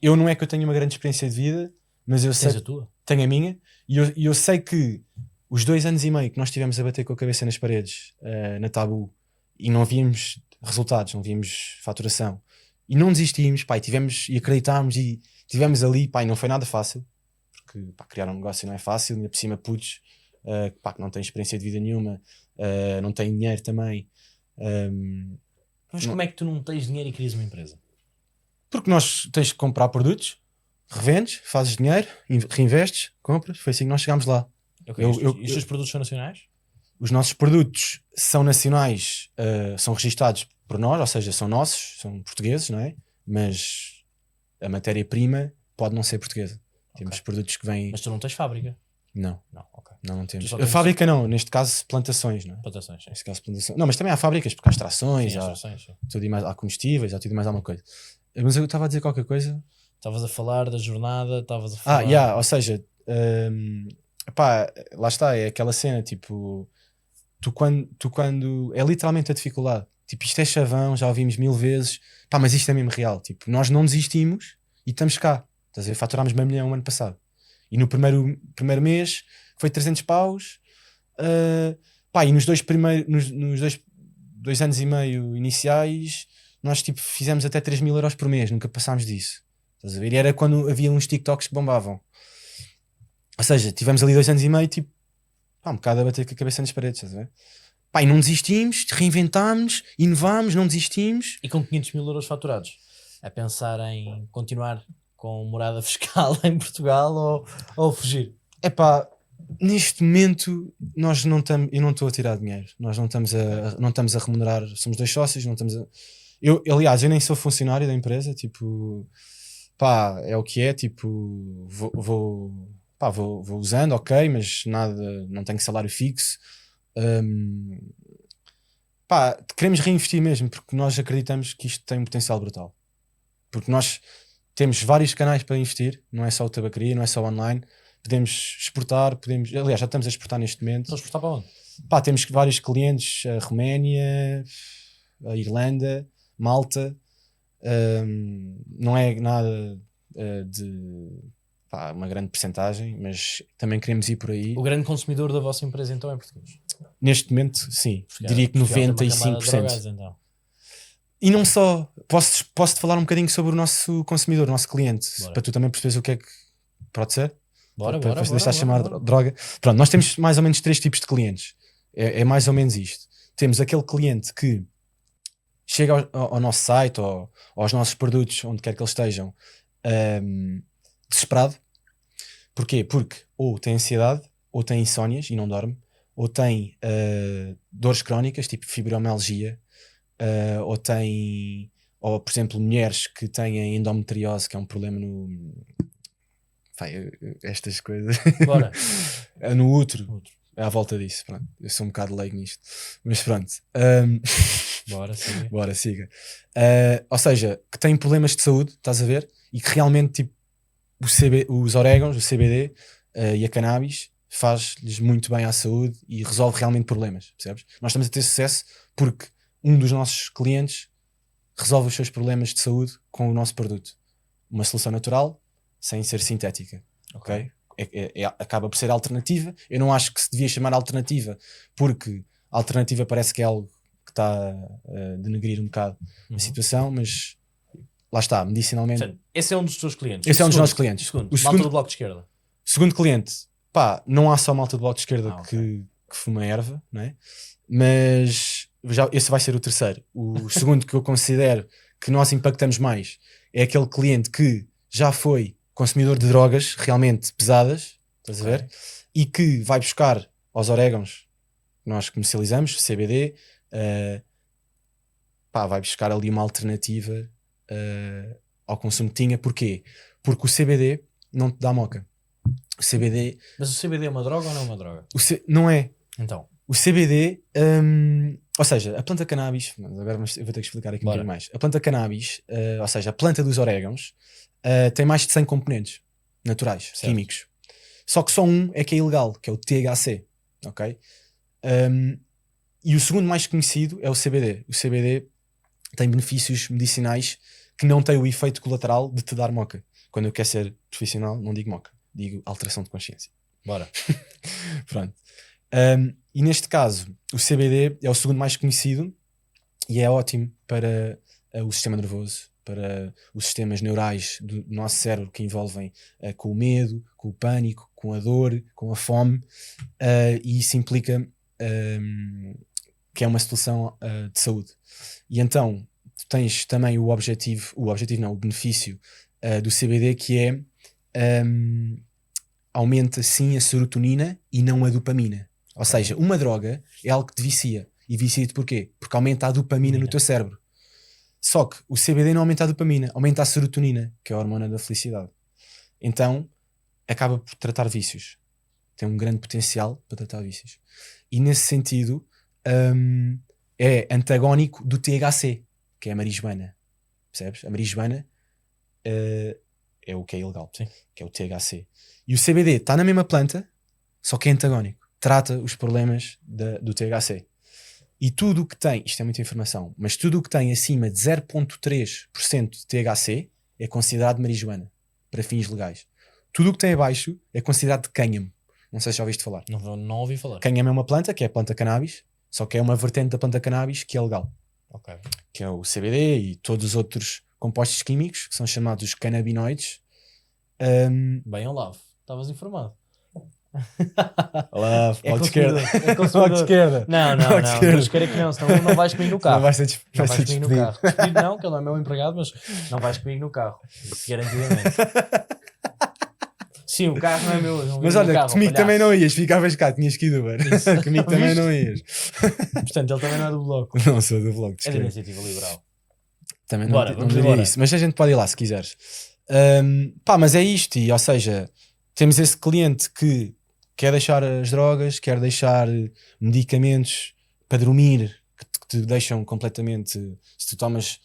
eu não é que eu tenha uma grande experiência de vida, mas eu sei. Tens a tua? Tenho a minha, e eu sei que os 2 anos e meio que nós tivemos a bater com a cabeça nas paredes na Tabu e não víamos resultados, não víamos faturação e não desistimos, pá, e acreditámos e tivemos ali, pá, e não foi nada fácil, porque pá, criar um negócio não é fácil, ainda por cima putos, pá, que não têm experiência de vida nenhuma, não têm dinheiro também. Mas como é que tu não tens dinheiro e crias uma empresa? Porque nós tens que comprar produtos, revendes, fazes dinheiro, reinvestes, compras, foi assim que nós chegámos lá. Okay. E os teus produtos são nacionais? Os nossos produtos são nacionais, são registados por nós, ou seja, são nossos, são portugueses, não é? Mas a matéria-prima pode não ser portuguesa. Temos produtos que vêm... Mas tu não tens fábrica? Não. Ok. Não temos. A fábrica não, neste caso plantações, não é? Plantações, sim. Neste caso plantações. Não, mas também há fábricas, porque há extrações, Sim, sim. Tudo e mais, há combustíveis, há tudo e mais alguma coisa. Mas eu estava a dizer qualquer coisa... Estavas a falar da jornada, estavas a falar... ou seja, pá, lá está, é aquela cena, tipo, tu quando é literalmente a dificuldade, tipo, isto é chavão, já ouvimos 1000 vezes, pá, mas isto é mesmo real, tipo, nós não desistimos e estamos cá, estás a ver, faturámos meio milhão ano passado, e no primeiro mês foi 300 paus, pá, e nos dois anos e meio iniciais, nós tipo fizemos até 3.000 euros por mês, nunca passámos disso. Estás a ver? E era quando havia uns TikToks que bombavam. Ou seja, tivemos ali 2 anos e meio, tipo, pá, um bocado a bater com a cabeça nas paredes, estás a ver? Pá, e não desistimos, reinventámos, inovámos, não desistimos. E com 500 mil euros faturados, a pensar em continuar com morada fiscal em Portugal ou fugir? É pá, neste momento nós não estamos, eu não estou a tirar dinheiro, nós não estamos a remunerar, somos 2 sócios, não estamos a. Aliás, eu nem sou funcionário da empresa, tipo, pá, é o que é, tipo, vou usando, ok, mas nada, não tenho salário fixo. Hum, Pá, queremos reinvestir mesmo, porque nós acreditamos que isto tem um potencial brutal. Porque nós temos vários canais para investir, não é só o tabacaria, não é só online. Podemos exportar, aliás, já estamos a exportar neste momento. Estão a exportar para onde? Pá, temos vários clientes, a Roménia, a Irlanda, Malta. Não é nada de pá, uma grande percentagem, mas também queremos ir por aí. O grande consumidor da vossa empresa então é português? Neste momento, sim, Porque diria que Portugal tem uma camada de 95%. drogados, então. E não só, posso-te falar um bocadinho sobre o nosso consumidor, o nosso cliente, Bora. para tu também perceberes o que é que pode ser. Bora, para bora, se bora, deixar bora, chamar bora. droga. Pronto, nós temos mais ou menos 3 tipos de clientes. É mais ou menos isto. Temos aquele cliente que chega ao nosso site ou aos nossos produtos, onde quer que eles estejam, desesperado. Porquê? Porque ou tem ansiedade, ou tem insónias e não dorme, ou tem dores crónicas, tipo fibromialgia, ou por exemplo, mulheres que têm endometriose, que é um problema no. Estas coisas. Bora. No útero. Outro. É à volta disso. Pronto. Eu sou um bocado leigo nisto. Mas pronto. Bora, siga. Bora, siga. Ou seja, que têm problemas de saúde, estás a ver? E que realmente tipo, os orégãos, o CBD e a cannabis faz-lhes muito bem à saúde e resolve realmente problemas, percebes? Nós estamos a ter sucesso porque um dos nossos clientes resolve os seus problemas de saúde com o nosso produto. Uma solução natural, sem ser sintética, ok? Acaba por ser alternativa. Eu não acho que se devia chamar alternativa, porque a alternativa parece que é algo que está a denegrir um bocado a situação, mas lá está, medicinalmente. Portanto, esse é um dos teus clientes. Esse é um dos nossos clientes. Segundo, O malta do Bloco de Esquerda. Segundo cliente, pá, não há só malta do Bloco de Esquerda ok. que fuma erva, não é? Mas esse vai ser o terceiro. O segundo que eu considero que nós impactamos mais é aquele cliente que já foi consumidor de drogas realmente pesadas, estás a ver? E que vai buscar aos orégãos que nós comercializamos, CBD, vai buscar ali uma alternativa ao consumo que tinha. Porquê? Porque o CBD não te dá moca. O CBD... Mas o CBD é uma droga ou não é uma droga? Não é. Então. O CBD, ou seja, a planta cannabis, agora eu vou ter que explicar aqui um bocadinho mais. A planta cannabis, ou seja, a planta dos orégãos, tem mais de 100 componentes naturais, certo. químicos. Só que só um é que é ilegal, que é o THC, ok? E o segundo mais conhecido é o CBD. O CBD tem benefícios medicinais que não têm o efeito colateral de te dar moca. Quando eu quero ser profissional, não digo moca, digo alteração de consciência. Bora. Pronto. E neste caso, o CBD é o segundo mais conhecido e é ótimo para o sistema nervoso, para os sistemas neurais do nosso cérebro que envolvem com o medo, com o pânico, com a dor, com a fome, e isso implica que é uma solução de saúde. E então, tu tens também o benefício do CBD, que é aumenta sim a serotonina e não a dopamina. Ou seja, uma droga é algo que te vicia. E vicia-te porquê? Porque aumenta a dopamina no teu cérebro. Só que o CBD não aumenta a dopamina, aumenta a serotonina, que é a hormona da felicidade. Então, acaba por tratar vícios. Tem um grande potencial para tratar vícios. E nesse sentido, é antagónico do THC, que é a marijuana. Percebes? A marijuana é o que é ilegal, sim, que é o THC. E o CBD está na mesma planta, só que é antagónico. Trata os problemas do THC. E tudo o que tem, isto é muita informação, mas tudo o que tem acima de 0,3% de THC é considerado marijuana, para fins legais. Tudo o que tem abaixo é considerado de cânhamo. Não sei se já ouviste falar. Não ouvi falar. Cânhamo é uma planta, que é a planta cannabis, só que é uma vertente da planta cannabis que é legal. Ok. Que é o CBD e todos os outros compostos químicos, que são chamados canabinoides. Bem, Olavo, estavas informado. Olá, É bloco de esquerda. consumidor. É Bloco de consumidor. esquerda. Não, Bloco de esquerda. Deus queira que não, senão não vais comigo no carro. Não vais ser Não vai vais ser comigo no despedido. carro. Despedido não, que ele não é meu empregado, mas não vais comigo no carro. Garantidamente. Sim, o carro não é meu. Não Mas vivo no olha, carro, comigo palhaço. também não ias, ficavas cá, tinhas que ir do Uber. Isso. Comigo também Viste? não ias. Portanto, ele também não é do bloco. Não sou do bloco de É da esquerda. iniciativa liberal. Também Bora, não vamos diria embora. isso, mas a gente pode ir lá se quiseres. Pá, mas é isto, ou seja, temos esse cliente que quer deixar as drogas, quer deixar medicamentos para dormir, que te deixam completamente, se tu tomas,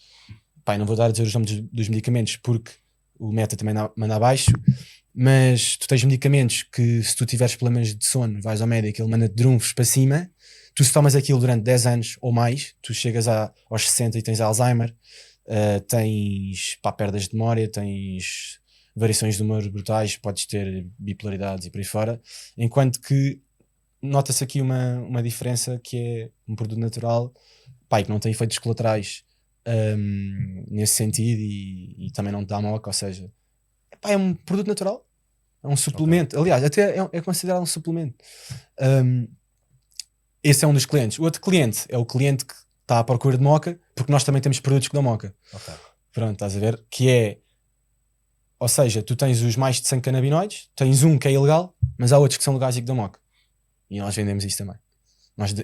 pá, eu não vou dar a dizer os nomes dos medicamentos porque o meta também manda abaixo, mas tu tens medicamentos que se tu tiveres problemas de sono, vais ao médico, ele manda-te drunfos para cima, tu se tomas aquilo durante 10 anos ou mais, tu chegas aos 60 e tens Alzheimer, tens pá, perdas de memória, tens variações de humor brutais, podes ter bipolaridades e por aí fora, enquanto que nota-se aqui uma diferença que é um produto natural, pá, e que não tem efeitos colaterais nesse sentido e também não te dá moca, ou seja, pá, é um produto natural, é um suplemento, aliás, até é considerado um suplemento. Esse é um dos clientes. O outro cliente é o cliente que está à procura de moca, porque nós também temos produtos que dão moca. Ok. Pronto, estás a ver? Que é, ou seja, tu tens os mais de 100 canabinoides, tens um que é ilegal, mas há outros que são legais e que dão moca. E nós vendemos isso também.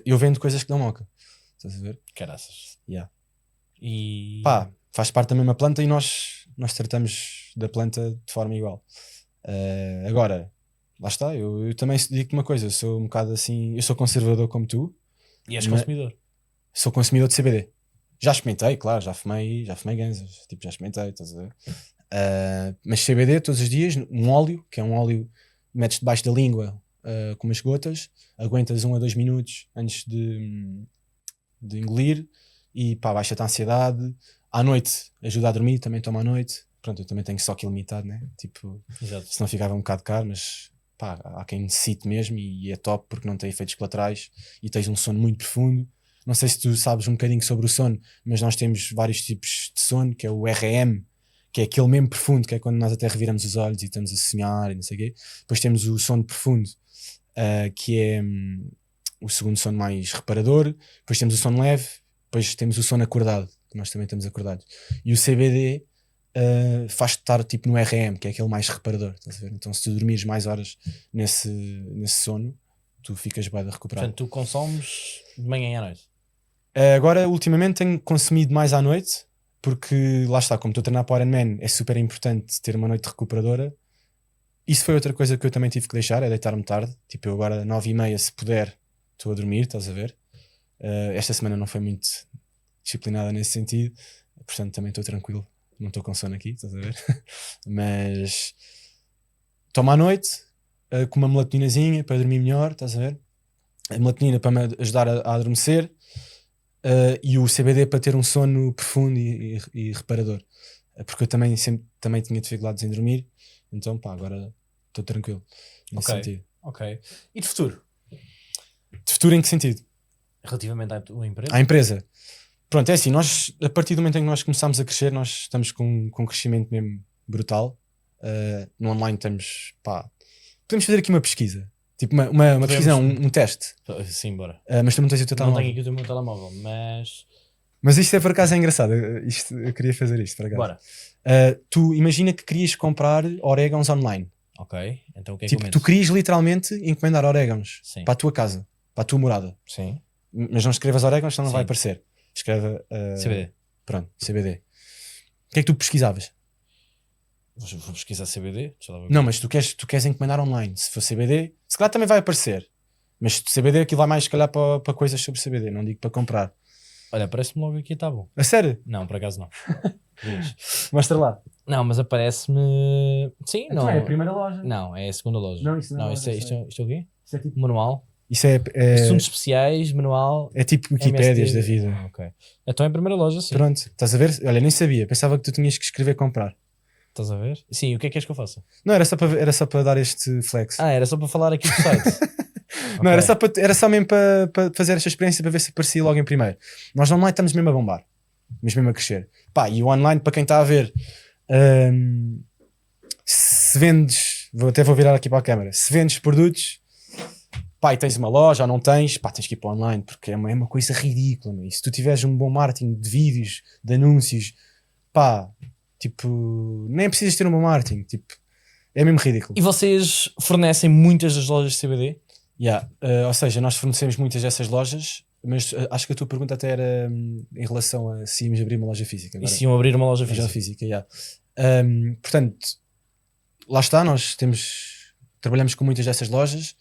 Eu vendo coisas que dão moca. Estás a ver? Caraças. Yeah. E... Pá, faz parte da mesma planta e nós tratamos da planta de forma igual. Agora, lá está, eu também digo-te uma coisa, eu sou um bocado assim, eu sou conservador como tu. E és consumidor. Sou consumidor de CBD. Já experimentei, claro, já fumei ganzas, tipo, já experimentei, estás a ver? Mas CBD todos os dias, um óleo, que é um óleo, metes debaixo da língua com umas gotas, aguentas 1 a 2 minutos antes de engolir e pá, baixa-te a ansiedade. À noite ajuda a dormir, também tomo à noite. Pronto, eu também tenho só aquilo limitado, né? Tipo, Exato. senão ficava um bocado caro, mas pá, há quem necessite mesmo e é top porque não tem efeitos colaterais e tens um sono muito profundo. Não sei se tu sabes um bocadinho sobre o sono, mas nós temos vários tipos de sono, que é o REM, que é aquele mesmo profundo, que é quando nós até reviramos os olhos e estamos a sonhar e não sei o quê. Depois temos o sono profundo, que é o segundo sono mais reparador. Depois temos o sono leve. Depois temos o sono acordado, que nós também estamos acordados. E o CBD faz-te estar tipo no REM, que é aquele mais reparador. Estás a ver? Então se tu dormires mais horas nesse sono, tu ficas bem a recuperar. Portanto, tu consomes de manhã e à noite. Agora, ultimamente, tenho consumido mais à noite, porque lá está, como estou a treinar para o Ironman, é super importante ter uma noite recuperadora. Isso foi outra coisa que eu também tive que deixar, é deitar-me tarde. Tipo, eu agora 9h30, se puder, estou a dormir, estás a ver? Esta semana não foi muito disciplinada nesse sentido, portanto também estou tranquilo, não estou com sono aqui, estás a ver? Mas tomo à noite com uma melatoninazinha para dormir melhor, estás a ver? A melatonina para me ajudar a adormecer. E o CBD para ter um sono profundo e reparador, porque eu também tinha dificuldades em dormir, então pá, agora estou tranquilo nesse sentido. Ok. E de futuro? De futuro em que sentido? Relativamente à tua empresa? À empresa. Pronto, é assim, nós a partir do momento em que nós começámos a crescer, nós estamos com um crescimento mesmo brutal. No online estamos, pá, podemos fazer aqui uma pesquisa. Tipo uma pesquisa, um teste. Sim, bora. Mas tu não tens o teu Não telemóvel. tenho aqui o meu telemóvel, mas... Mas isto é por acaso é engraçado. Eu queria fazer isto, por acaso. Bora. Tu imagina que querias comprar orégãos online. Ok, então o que é Tipo, que eu tu meto? querias literalmente encomendar orégãos Sim. para a tua casa, para a tua morada. Sim. Mas não escrevas orégãos, senão não Sim. vai aparecer. Escreve CBD. Pronto, CBD. O que é que tu pesquisavas? Vou pesquisar CBD. Deixa lá ver. Não, mas tu queres encomendar online. Se for CBD, se calhar também vai aparecer. Mas CBD aquilo vai mais, se calhar, para coisas sobre CBD. Não digo para comprar. Olha, aparece-me logo aqui, tá bom. A sério? Não, por acaso não. Mostra lá. Não, mas aparece-me... Sim, não. É a primeira loja. Não, é a segunda loja. Não, isso não é isto é loja, isto é o quê? Isso é tipo... Manual. Isso é Assuntos especiais, manual. é tipo Wikipédias MST. da vida. Ok. Então é a primeira loja, sim. Pronto, estás a ver? Olha, nem sabia. Pensava que tu tinhas que escrever comprar. Estás a ver? Sim, o que é que queres que eu faça? Não, era só para dar este flex. Era só para falar aqui do site. Não, Ok. era só mesmo para fazer esta experiência para ver se aparecia logo em primeiro. Nós online estamos mesmo a bombar, mas mesmo a crescer. Pá, e o online, para quem está a ver, se vendes até vou virar aqui para a câmara. Se vendes produtos, pá, e tens uma loja ou não tens, pá, tens que ir para online, porque é uma coisa ridícula, meu. E se tu tiveres um bom marketing de vídeos, de anúncios, pá, tipo, nem precisas ter um bom marketing, tipo, é mesmo ridículo. E vocês fornecem muitas das lojas de CBD? Yeah. Ou seja, nós fornecemos muitas dessas lojas, mas acho que a tua pergunta até era em relação a se íamos abrir uma loja física. E Agora, se iam abrir uma loja loja física? física, yeah. Portanto, lá está, trabalhamos com muitas dessas lojas,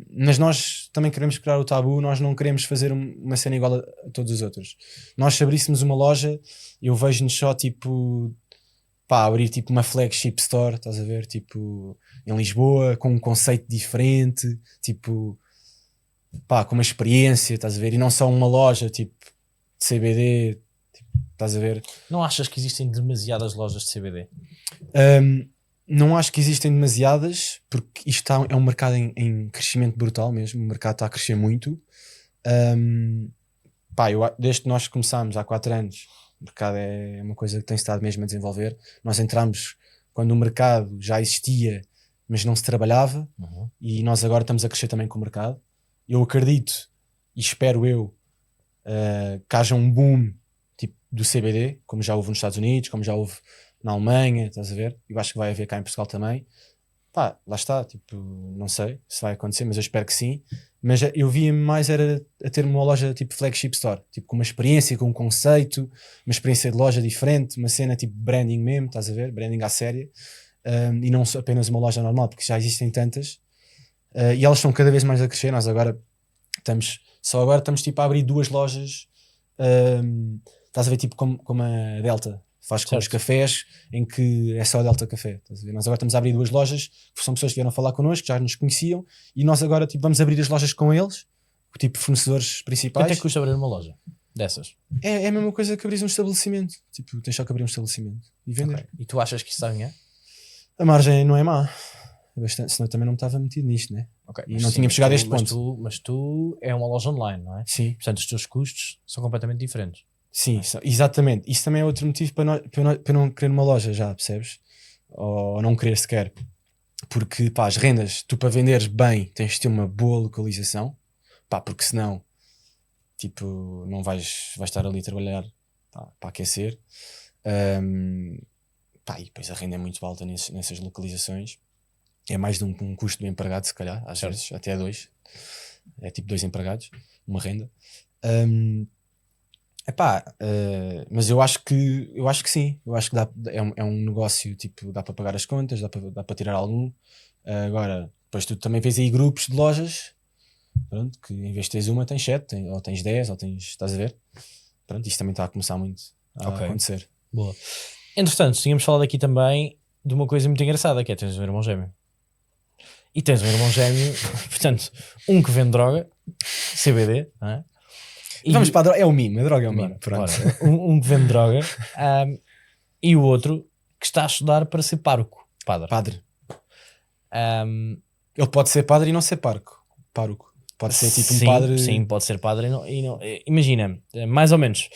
mas nós também queremos quebrar o tabu, nós não queremos fazer uma cena igual a todos os outros. Nós, se abríssemos uma loja, eu vejo-nos só tipo, pá, abrir tipo uma flagship store, estás a ver, tipo, em Lisboa, com um conceito diferente, tipo, pá, com uma experiência, estás a ver, e não só uma loja tipo de CBD, tipo, estás a ver. Não achas que existem demasiadas lojas de CBD? Não acho que existem demasiadas, porque isto é um mercado em crescimento brutal mesmo. O mercado está a crescer muito. Pá, desde que nós começámos há 4 anos, o mercado é uma coisa que tem estado mesmo a desenvolver. Nós entramos quando o mercado já existia, mas não se trabalhava, e nós agora estamos a crescer também com o mercado. Eu acredito e espero que haja um boom tipo, do CBD, como já houve nos Estados Unidos, como já houve na Alemanha, estás a ver? Eu acho que vai haver cá em Portugal também. Pá, lá está, tipo, não sei se vai acontecer, mas eu espero que sim. Mas eu via mais era a ter uma loja tipo flagship store, tipo com uma experiência, com um conceito, uma experiência de loja diferente, uma cena tipo branding mesmo, estás a ver? Branding à séria, e não apenas uma loja normal, porque já existem tantas, e elas estão cada vez mais a crescer. Nós agora estamos tipo a abrir 2 lojas, estás a ver, tipo como a Delta faz com Certo. os cafés, em que é só a Delta Café, estás a ver? Nós agora estamos a abrir 2 lojas, que são pessoas que vieram falar connosco, que já nos conheciam, e nós agora tipo, vamos abrir as lojas com eles, tipo fornecedores principais. Quanto é que custa abrir uma loja dessas? É a mesma coisa que abrir um estabelecimento, tipo, tens só que abrir um estabelecimento e vender. Okay. E tu achas que isso está a ganhar? A margem não é má, é bastante, senão eu também não me estava metido nisto, né? Okay. E não tínhamos chegado a este ponto. Mas tu é uma loja online, não é? Sim. Portanto, os teus custos são completamente diferentes. Sim, exatamente. Isso também é outro motivo para eu não querer uma loja, já percebes? Ou não querer sequer. Porque pá, as rendas, tu para venderes bem tens de ter uma boa localização, pá, porque senão tipo, não vais estar ali a trabalhar, pá, para aquecer. Pá, e depois a renda é muito alta nessas localizações. É mais de um custo do empregado, se calhar, às vezes, até 2. É tipo 2 empregados, uma renda. Epá, mas eu acho que sim, eu acho que é um negócio, tipo, dá para pagar as contas, dá para tirar algum. Agora, depois tu também vês aí grupos de lojas, pronto, que em vez de teres uma tens 7, ou tens 10, ou tens, estás a ver? Pronto, isto também está a começar muito a acontecer. Boa. Entretanto, tínhamos falado aqui também de uma coisa muito engraçada, que é tens um irmão gêmeo. E tens um irmão gêmeo, portanto, um que vende droga, CBD, não é? E vamos para a droga, é o mime, a droga é o mime. Um que vende droga, e o outro que está a estudar para ser pároco. Padre. Ele pode ser padre e não ser pároco. Pode ser tipo um padre. Sim, pode ser padre e não. Imagina, mais ou menos.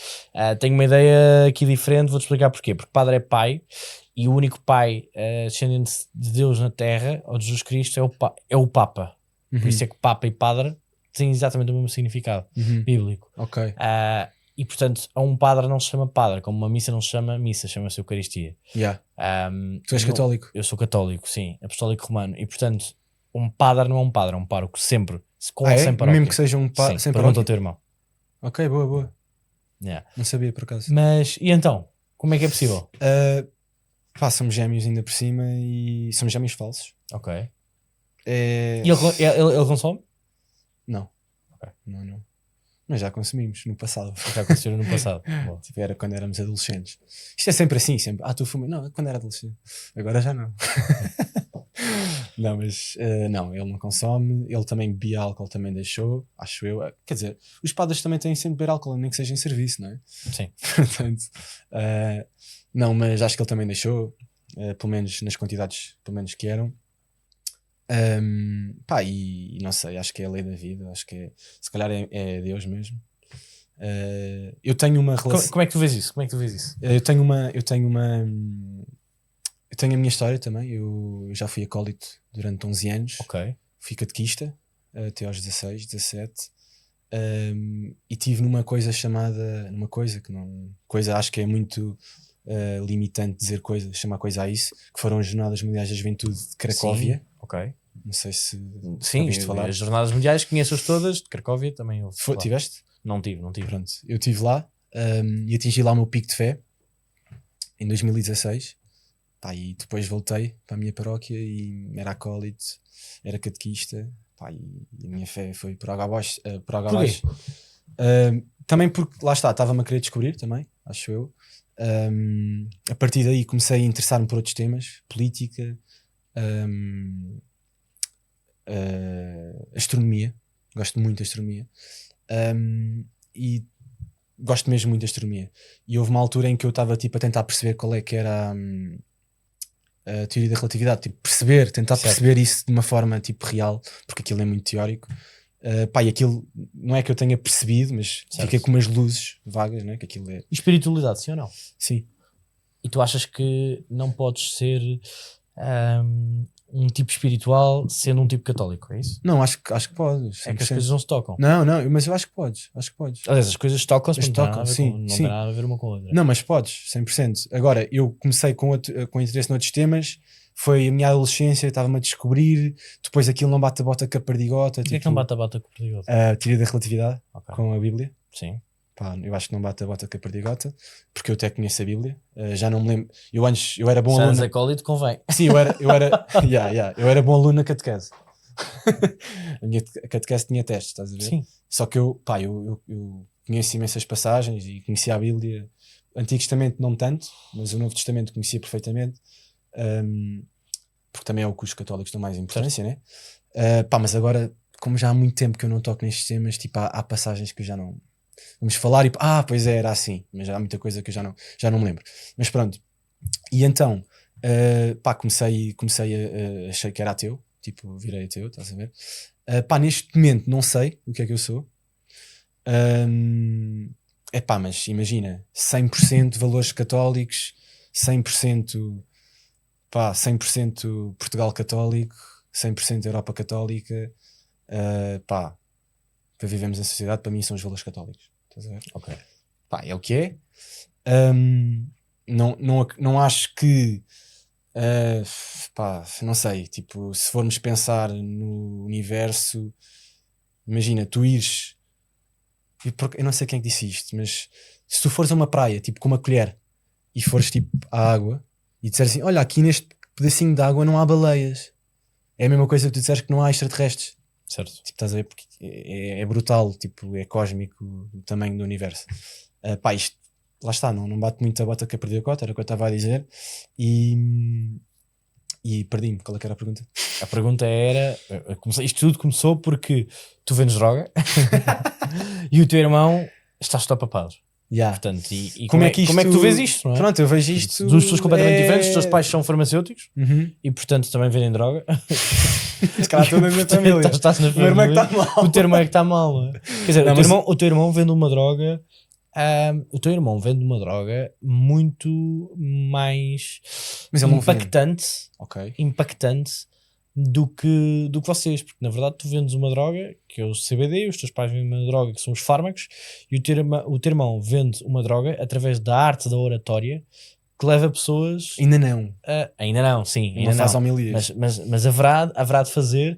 Tenho uma ideia aqui diferente, vou-te explicar porquê. Porque padre é pai, e o único pai descendente de Deus na terra, ou de Jesus Cristo, é o Papa. Por isso é que Papa e padre têm exatamente o mesmo significado bíblico. Ok. E portanto, a um padre não se chama padre, como uma missa não se chama missa, chama-se Eucaristia. Yeah. Tu és católico? Eu sou católico, sim, apostólico romano. E portanto, um padre não é um padre, é um pároco, sempre. Com ou sem paróquia. Mesmo que seja um padre sem pergunta paróquia? ao teu irmão. Ok, boa. Yeah. Não sabia por acaso. Mas, e então? Como é que é possível? Somos gêmeos ainda por cima e somos gêmeos falsos. Ok. E ele consome? Não. Okay. Não. Mas já consumimos no passado. Já consumiram no passado. Tipo, era quando éramos adolescentes. Isto é sempre assim, sempre. Tu fumas? Não, quando era adolescente. Agora já não. Não, mas não, ele não consome. Ele também bebia álcool, também deixou, acho eu. Quer dizer, os padres também têm sempre beber álcool, nem que seja em serviço, não é? Sim. Portanto, não, mas acho que ele também deixou, pelo menos nas quantidades, pelo menos que eram. E não sei, acho que é a lei da vida, acho que se calhar é Deus mesmo. Eu tenho uma relação. Como é que tu vês isso? Eu tenho eu tenho a minha história também. Eu já fui acólito durante 11 anos. Ok. Fui catequista até aos 16, 17. E tive numa coisa chamada. Numa coisa que não. Coisa acho que é muito limitante dizer coisa, chamar coisa a isso. Que foram as Jornadas Mundiais da Juventude de Cracóvia. Sim, ok. Não sei se Sim, ouviste falar. as Jornadas Mundiais conheço-as todas, de Cracóvia também ouvi falar. Tiveste? Não tive. Pronto, eu estive lá e atingi lá o meu pico de fé em 2016. Pá, e depois voltei para a minha paróquia e era acólito, era catequista. Pá, e a minha fé foi por água abaixo. Também porque, lá está, estava-me a querer descobrir também, acho eu. A partir daí comecei a interessar-me por outros temas, política, astronomia. Gosto muito de astronomia. E gosto mesmo muito de astronomia. E houve uma altura em que eu estava tipo, a tentar perceber qual é que era a teoria da relatividade, tipo, tentar perceber isso de uma forma tipo real, porque aquilo é muito teórico. E aquilo não é que eu tenha percebido, mas fica com umas luzes vagas, né? Que aquilo é. Espiritualidade, sim ou não? Sim. E tu achas que não podes ser um tipo espiritual sendo um tipo católico, é isso? Não, acho que podes. É que as coisas não se tocam. Não, mas eu acho que podes. Aliás, as coisas tocam-se, Mas não tem nada a ver uma com a outra. Não, mas podes, 100%. Agora, eu comecei com interesse noutros temas, foi a minha adolescência, estava-me a descobrir, depois aquilo não bate a bota com a perdigota. Porquê é que não bate a bota com a perdigota? A teoria da relatividade, Okay. com a Bíblia. Sim. Pá, eu acho que não bate a bota com a perdigota, porque eu até conheço a Bíblia. Já não me lembro. Eu era bom aluno. Se és acólito, convém. Sim, eu era eu era bom aluno na catequese. A minha catequese tinha testes, estás a ver? Sim. Só que eu conheço imensas passagens e conhecia a Bíblia. Antigo Testamento não tanto, mas o Novo Testamento conhecia perfeitamente, porque também é o que os católicos dão mais importância, né? Mas agora, como já há muito tempo que eu não toco nestes temas, tipo, há passagens que eu já não... Vamos falar e pois era assim, mas há muita coisa que eu já não me lembro. Mas pronto, e então comecei a achei que era ateu, tipo, virei ateu, estás a ver? Neste momento não sei o que é que eu sou. Mas imagina, 100% valores católicos, 100% 100% Portugal católico, 100% Europa católica, para vivermos em sociedade, para mim são os valores católicos. Estás a ver? Ok. É o que é. Não acho que não sei, tipo, se formos pensar no universo, imagina, tu ires, eu não sei quem é que disse isto, mas se tu fores a uma praia, tipo, com uma colher e fores tipo à água e disseres assim, olha, aqui neste pedacinho de água não há baleias, é a mesma coisa que tu disseres que não há extraterrestres. Certo. Tipo, estás a ver? Porque é brutal, tipo, é cósmico o tamanho do universo. Isto, lá está, não bate muito a bota que eu perdi a cota, era o que eu estava a dizer. E perdi-me. Qual é que era a pergunta? A pergunta era, isto tudo começou porque tu vendes droga e o teu irmão está papado. Yeah. Portanto, como é que tu vês isto? Não é? Pronto, eu vejo isto. Duas pessoas completamente diferentes, os teus pais são farmacêuticos e portanto também vendem droga. Se calhar toda a minha família. Estás na família. O meu irmão é que está mal. O teu irmão é que está mal. Não é? Quer dizer, o teu irmão vende uma droga. O teu irmão vende uma droga muito mais impactante do que vocês, porque na verdade tu vendes uma droga que é o CBD, os teus pais vendem uma droga que são os fármacos, e o teu irmão vende uma droga através da arte da oratória que leva pessoas... Ainda não. Ainda não, sim. Ainda não faz homilias. Mas haverá de fazer,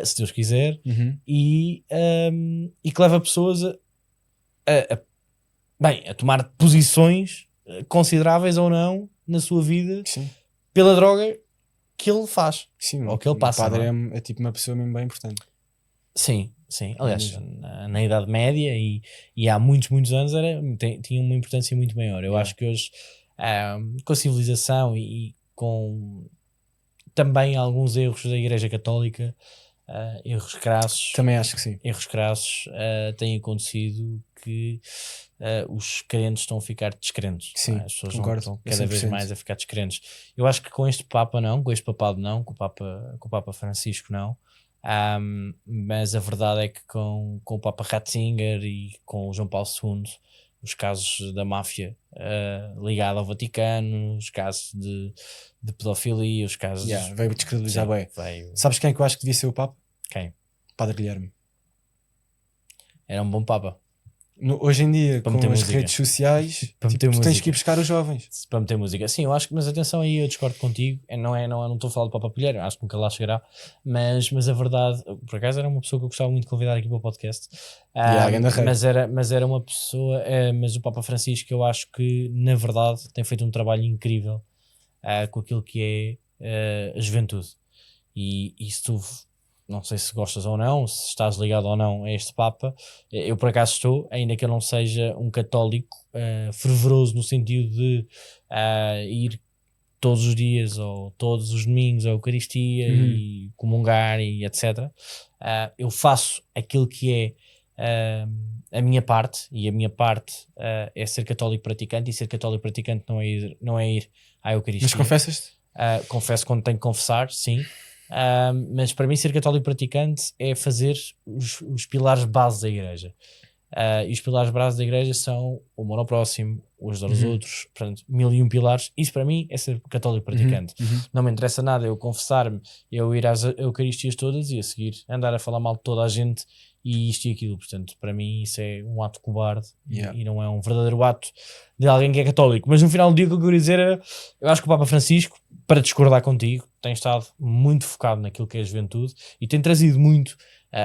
se Deus quiser, e que leva pessoas a tomar posições consideráveis ou não na sua vida. Sim. Pela droga que ele faz. Sim, ou que ele passa. O padre é tipo uma pessoa mesmo bem importante. Sim. Aliás, na Idade Média e há muitos anos tinha uma importância muito maior. Eu acho que hoje, com a civilização e com também alguns erros da Igreja Católica, erros crassos. Também acho que sim. Erros crassos têm acontecido que os crentes estão a ficar descrentes. Sim, as pessoas concordo, estão cada vez mais a ficar descrentes. Eu acho que com este Papa não, com este papado não, com o Papa Francisco não, mas a verdade é que com o Papa Ratzinger e com o João Paulo II os casos da máfia ligada ao Vaticano, os casos de pedofilia, os casos... Veio descredibilizar bem. Veio... Sabes quem é que eu acho que devia ser o Papa? Quem? Padre Guilherme. Era um bom Papa. Hoje em dia, Para com meter as música. redes sociais, Para tipo, meter tu tens música. que ir buscar os jovens. Para meter música. Sim, eu acho que, mas atenção aí, eu discordo contigo. Não estou a falar de Papa Pilheiro, acho que nunca lá chegará. Mas a verdade, por acaso era uma pessoa que eu gostava muito de convidar aqui para o podcast. Mas era uma pessoa, mas o Papa Francisco, eu acho que na verdade tem feito um trabalho incrível com aquilo que é a juventude. E se tu, não sei se gostas ou não, se estás ligado ou não a este Papa, eu por acaso estou, ainda que eu não seja um católico fervoroso no sentido de ir todos os dias ou todos os domingos à Eucaristia e comungar e etc. Eu faço aquilo que é a minha parte, e a minha parte é ser católico praticante, e ser católico praticante não é ir à Eucaristia. Mas confessas-te? Confesso quando tenho que confessar, sim. Mas para mim ser católico praticante é fazer os pilares base da igreja. E os pilares base da igreja são o amor ao próximo, o ajudar os outros, portanto, 1001 pilares. Isso para mim é ser católico praticante. Não me interessa nada eu confessar-me, eu ir às Eucaristias todas e a seguir andar a falar mal de toda a gente e isto e aquilo. Portanto, para mim isso é um ato cobarde e não é um verdadeiro ato de alguém que é católico. Mas no final do dia o que eu queria dizer era, eu acho que o Papa Francisco, para discordar contigo, tem estado muito focado naquilo que é a juventude e tem trazido muito,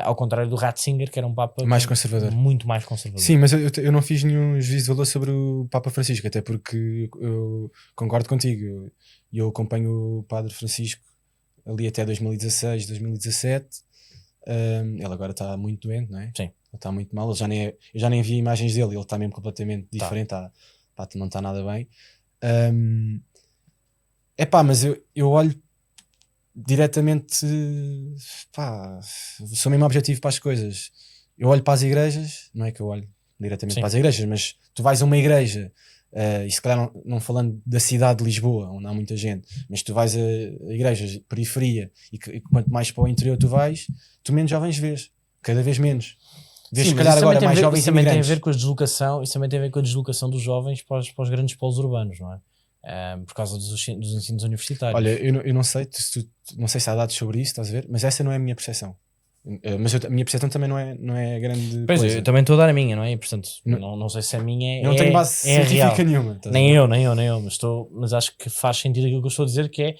ao contrário do Ratzinger, que era um Papa mais conservador. Muito mais conservador. Sim, mas eu não fiz nenhum juízo de valor sobre o Papa Francisco, até porque eu concordo contigo. Eu acompanho o Padre Francisco ali até 2016, 2017. Ele agora está muito doente, não é? Sim. Ele está muito mal. Eu já nem vi imagens dele, ele está mesmo completamente diferente. Não está nada bem. Mas eu olho diretamente, sou mesmo objetivo para as coisas. Eu olho para as igrejas, não é que eu olho diretamente para as igrejas, mas tu vais a uma igreja, e se calhar não falando da cidade de Lisboa, onde há muita gente, mas tu vais a igrejas de periferia e quanto mais para o interior tu vais, tu menos jovens vês, cada vez menos. Vês se calhar agora mais jovens imigrantes. Tem a ver com a deslocação, isso também tem a ver com a deslocação dos jovens para os grandes polos urbanos, não é? Por causa dos ensinos universitários. Olha, eu não sei, não sei se há dados sobre isso, estás a ver? Mas essa não é a minha percepção. Mas a minha percepção também não é grande pois coisa. eu também estou a dar a minha, não é? E, portanto, não sei se a minha eu não tenho base científica real. nenhuma. Nem eu, mas acho que faz sentido aquilo que eu estou a dizer, que é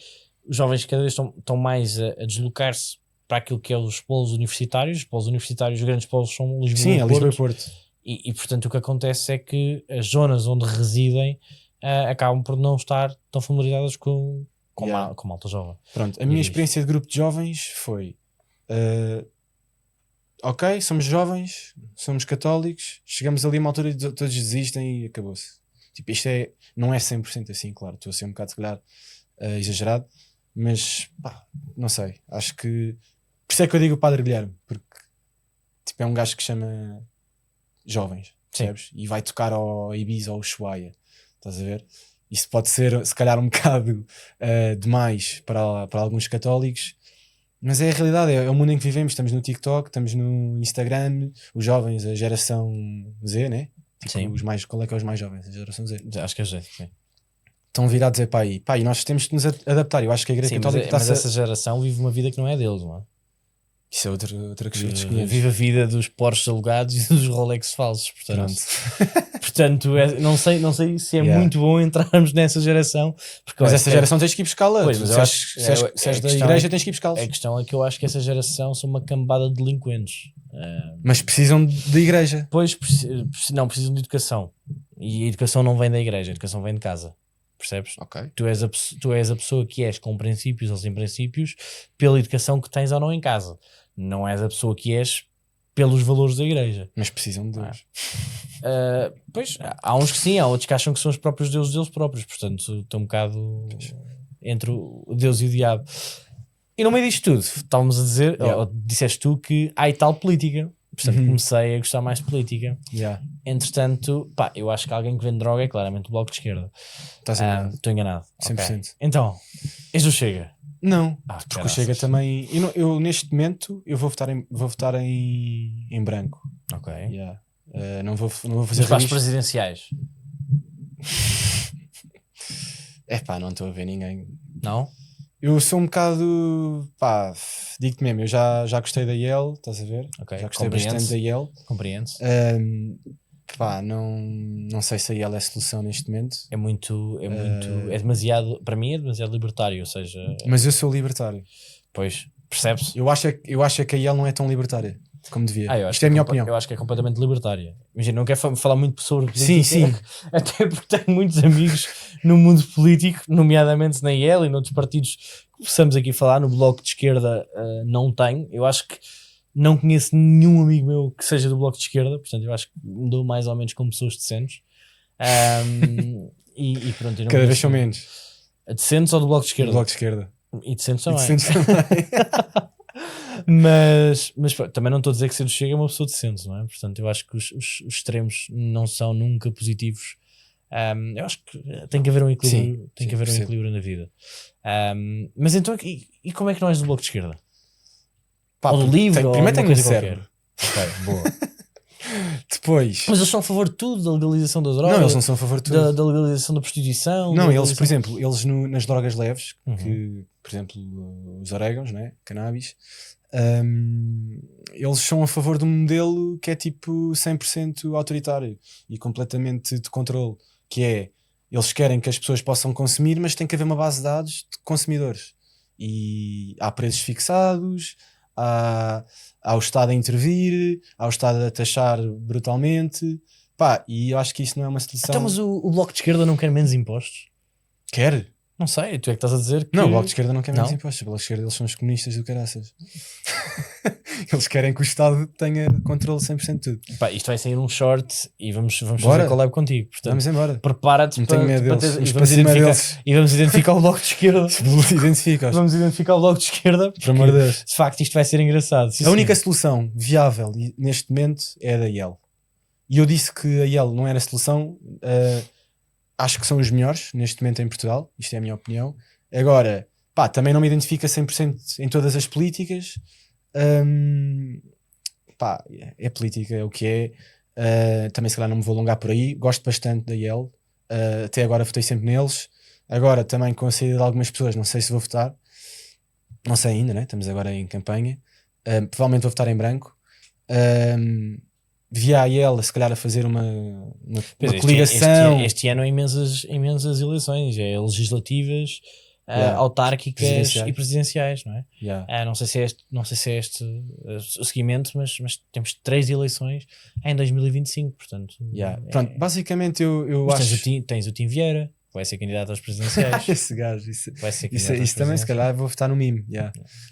os jovens cada vez estão mais a deslocar-se para aquilo que é os polos universitários. Os polos universitários, os grandes polos são Lisboa Sim, e Lisboa e Porto. E portanto o que acontece é que as zonas onde residem acabam por não estar tão familiarizadas com malta jovem. Pronto, a minha experiência de grupo de jovens foi ok, somos jovens, somos católicos, chegamos ali a uma altura e todos desistem e acabou-se. Tipo, isto não é 100% assim, claro, estou a ser um bocado, se calhar, exagerado, mas não sei, acho que por isso é que eu digo o Padre Guilherme, porque tipo, é um gajo que chama jovens, percebes? E vai tocar ao Ibiza ou ao Ushuaia, estás a ver? Isso pode ser, se calhar, um bocado demais para alguns católicos, mas é a realidade, é o mundo em que vivemos. Estamos no TikTok, estamos no Instagram, os jovens, a geração Z, né? Tipo, qual é que é os mais jovens? A geração Z. Acho que é Z, sim. Estão virados para aí. E nós temos que nos adaptar. Eu acho que a Igreja Católica mas essa geração vive uma vida que não é deles, não é? Isso é outra questão. Vive a vida dos Porsches alugados e dos Rolex falsos, portanto não sei se é muito bom entrarmos nessa geração, porque mas essa geração tens que ir buscá-la. Pois, mas eu acho se és da igreja tens que ir buscá-los. A questão é que eu acho que essa geração são uma cambada de delinquentes, mas precisam de igreja. Pois, não, precisam de educação, e a educação não vem da igreja, a educação vem de casa. Percebes? Okay. Tu és a pessoa que és com princípios ou sem princípios pela educação que tens ou não em casa. Não és a pessoa que és pelos valores da igreja. Mas precisam de Deus. Pois, há uns que sim, há outros que acham que são os próprios deuses deles próprios. Portanto, estão um bocado entre o Deus e o diabo. E no meio disto tudo, estávamos a dizer, ou disseste tu, que há e tal política. Portanto, comecei a gostar mais de política. Entretanto, eu acho que alguém que vende droga é claramente o Bloco de Esquerda. Estou enganado. 100%. Okay. Então, este não Chega? Não, porque o Chega também... Eu neste momento, eu vou votar em branco. Ok. Não vou fazer Mas para as registro. presidenciais, Não estou a ver ninguém. não? Eu sou um bocado, digo-te mesmo, eu já gostei da IEL, estás a ver? Ok, Já gostei bastante da IEL. Compreende-se. Não sei se a IEL é a solução neste momento. É demasiado, para mim é demasiado libertário, ou seja, Mas eu sou libertário. pois, percebe-se? Eu acho que a IEL não é tão libertária como devia. Eu acho Isto que é a minha opinião. Eu acho que é completamente libertária. Imagina, não quero falar muito sobre Sim, política, até porque tenho muitos amigos no mundo político, nomeadamente na IEL e noutros partidos que possamos aqui falar. No Bloco de Esquerda não tenho. Eu acho que não conheço nenhum amigo meu que seja do Bloco de Esquerda, portanto eu acho que me dou mais ou menos com pessoas decentes. E pronto, eu não Cada vez conheço são menos. decentes ou do Bloco de Do Esquerda? Bloco de Esquerda. E decentes E também. decentes também. Mas pronto, também não estou a dizer que ser do Chega é uma pessoa decente, não é? Portanto, eu acho que os extremos não são nunca positivos. Eu acho que tem que haver um equilíbrio, Sim, que haver um equilíbrio na vida. Mas então, e como é que não és do Bloco de Esquerda? Ou do livro? Primeiro tenho um coisa cérebro. qualquer. Ok, boa. Depois. Mas eles são a favor de tudo, da legalização das drogas, Não, eles não são a favor de tudo. da legalização da prostituição. Não, da eles, por legalização... exemplo, nas drogas leves, Uhum. que, por exemplo, os orégãos, né? Cannabis, eles são a favor de um modelo que é tipo 100% autoritário e completamente de controle, que é, eles querem que as pessoas possam consumir, mas tem que haver uma base de dados de consumidores. E há preços fixados, há o Estado a intervir, há o Estado a taxar brutalmente, e eu acho que isso não é uma solução. Então, mas o Bloco de Esquerda não quer menos impostos? Quer? Não sei, tu é que estás a dizer que... Não, o Bloco de Esquerda não quer menos Não? impostos. O Bloco de Esquerda, eles são os comunistas do caraças. Eles querem que o Estado tenha controle 100% de tudo. Pá, isto vai sair um short e vamos Bora. fazer collab contigo. Portanto, Vamos embora. prepara-te Não tenho medo deles. e vamos identificar o Bloco de Esquerda. Identifica-os. Vamos identificar o Bloco de Esquerda. Por amor de Deus. De facto, isto vai ser engraçado. Sim, A única senhor. solução viável neste momento é a da IEL. E eu disse que a IEL não era a solução. Acho que são os melhores neste momento em Portugal. Isto é a minha opinião. Agora, também não me identifica 100% em todas as políticas. É política, é o que é. Também se calhar não me vou alongar por aí. Gosto bastante da IEL. Até agora votei sempre neles. Agora também com a saída de algumas pessoas, não sei se vou votar. Não sei ainda, né? Estamos agora em campanha. Provavelmente vou votar em branco. Via a IEL se calhar a fazer uma coligação. Este ano há imensas eleições. É legislativas, autárquicas e presidenciais, não é? Não sei se é este o seguimento, mas temos 3 eleições em 2025, portanto. Pronto, basicamente eu mas acho... Tens o Tim Vieira, que vai ser candidato às presidenciais. Esse gajo, isso também se presidenciais. calhar vou votar no mime.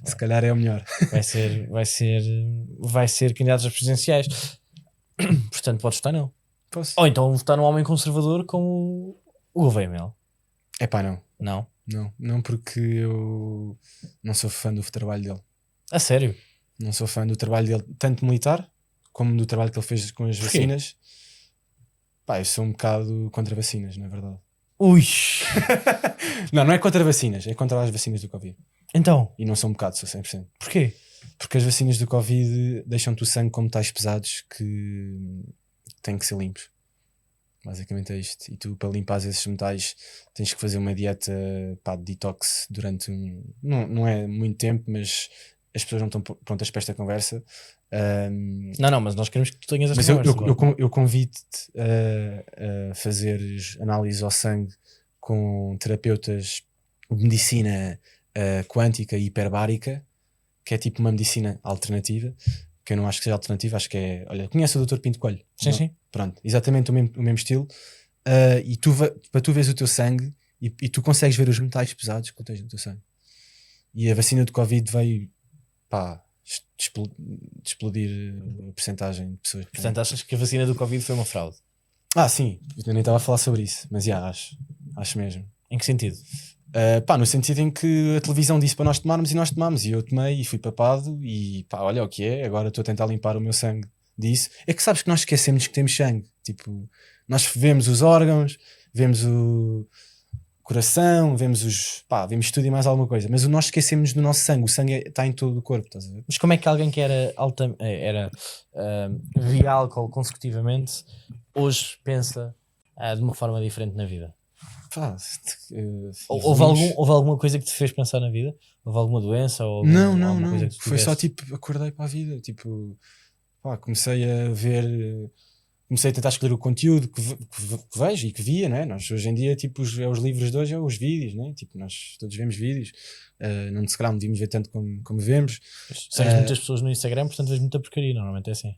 Se calhar é o melhor. Vai ser candidato às presidenciais. Portanto, podes votar nele. Posso? Ou então votar num homem conservador como o Gouveia Mel. Não. Não? Não, porque eu não sou fã do trabalho dele. A sério? Não sou fã do trabalho dele, tanto militar como do trabalho que ele fez com as vacinas. Eu sou um bocado contra vacinas, na verdade. Ui! Não é contra vacinas, é contra as vacinas do Covid. Então? E não sou um bocado, sou 100%. Porquê? Porque as vacinas do Covid deixam-te o sangue com metais pesados que têm que ser limpos. Basicamente é isto. E tu, para limpar esses metais, tens que fazer uma dieta de detox durante não é muito tempo, mas as pessoas não estão prontas para esta conversa. Não, mas nós queremos que tu tenhas esta mas conversa. eu convido-te a fazer análise ao sangue com terapeutas de medicina quântica e hiperbárica, que é tipo uma medicina alternativa, que eu não acho que seja alternativa, acho que é... Olha, conhece o Dr. Pinto Coelho? Sim. Pronto, exatamente o mesmo estilo. E para tu veres o teu sangue e tu consegues ver os metais pesados que tens no teu sangue. E a vacina do Covid veio explodir a percentagem de pessoas. Portanto, achas que a vacina do Covid foi uma fraude? Sim, eu nem estava a falar sobre isso, mas acho mesmo. Em que sentido? No sentido em que a televisão disse para nós tomarmos e nós tomámos, e eu tomei e fui papado e olha o que é, agora estou a tentar limpar o meu sangue disso. É que sabes que nós esquecemos que temos sangue, tipo, nós vemos os órgãos, vemos coração, vemos vemos tudo e mais alguma coisa, mas nós esquecemos do nosso sangue. O sangue está em todo o corpo, estás a ver? Mas como é que alguém que via álcool consecutivamente hoje pensa de uma forma diferente na vida? Houve alguma coisa que te fez pensar na vida? Houve alguma doença? Ou alguma coisa que tu foi só tiveste? tipo, acordei para a vida, tipo, comecei a ver, comecei a tentar escolher o conteúdo que vejo e que via, não é? Nós hoje em dia, tipo, os livros de hoje é os vídeos, não é? Tipo, nós todos vemos vídeos, não se calhar não devíamos ver tanto como vemos. Segues muitas pessoas no Instagram, portanto vês muita porcaria, normalmente é assim.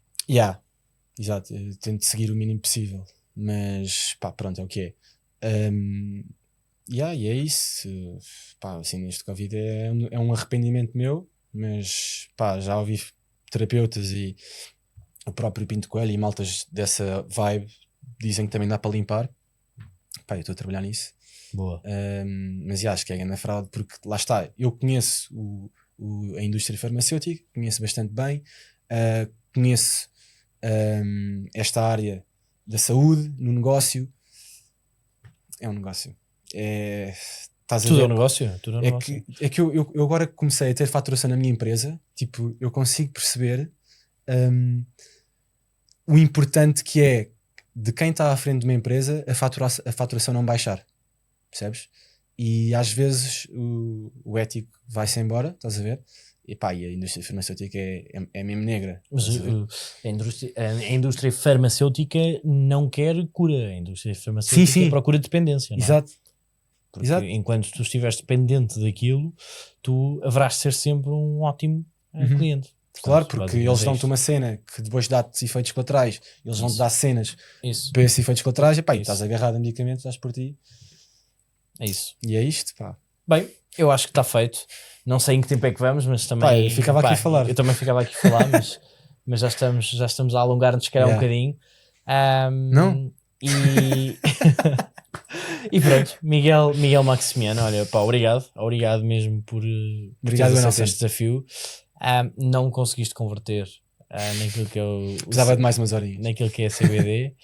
Exato, eu tento seguir o mínimo possível, mas pronto, é o que é. E é isso. Assim, neste Covid é um arrependimento meu, mas já ouvi terapeutas e o próprio Pinto Coelho e maltas dessa vibe dizem que também dá para limpar. Eu estou a trabalhar nisso. Boa. Mas acho que é grande fraude, porque lá está, eu conheço a indústria farmacêutica, conheço bastante bem, conheço esta área da saúde no negócio. É um negócio. Tudo é um negócio? É que eu agora comecei a ter faturação na minha empresa, tipo, eu consigo perceber o importante que é de quem está à frente de uma empresa a faturação não baixar, percebes? E às vezes o ético vai-se embora, estás a ver? E a indústria farmacêutica é mesmo negra. Mas a indústria farmacêutica não quer cura, a indústria farmacêutica procura dependência, não é? Exato. Porque enquanto tu estiveres dependente daquilo, tu haverás de ser sempre um ótimo cliente. Portanto, claro, porque eles dão-te uma cena que depois dá-te efeitos colaterais, eles vão-te dar cenas para esses efeitos colaterais, e estás agarrado a medicamentos, estás por ti. É isso. E é isto, Bem, eu acho que está feito. Não sei em que tempo é que vamos, mas também... eu ficava aqui a falar. Eu também ficava aqui a falar, mas já estamos a alongar-nos, se calhar, um bocadinho. Não? E pronto, Miguel Maximiano, olha, obrigado mesmo por aceitar este desafio. Não conseguiste converter naquilo que eu precisava de mais umas horinhas, naquilo que é CBD.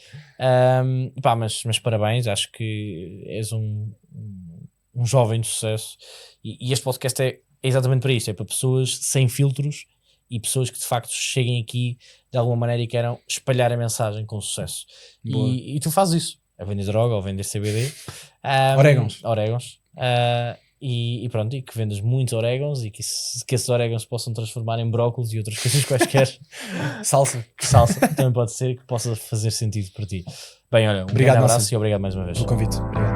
Mas parabéns, acho que és um jovem de sucesso e este podcast é exatamente para isto, é para pessoas sem filtros e pessoas que de facto cheguem aqui de alguma maneira e queiram espalhar a mensagem com sucesso. E tu fazes isso, a vender droga ou vender CBD, orégãos, e pronto, e que vendas muitos orégãos e que esses orégãos possam transformar em brócolis e outras coisas quaisquer. Salsa também pode ser que possa fazer sentido para ti. Bem, olha, um grande abraço e obrigado mais uma vez. O convite. Obrigado.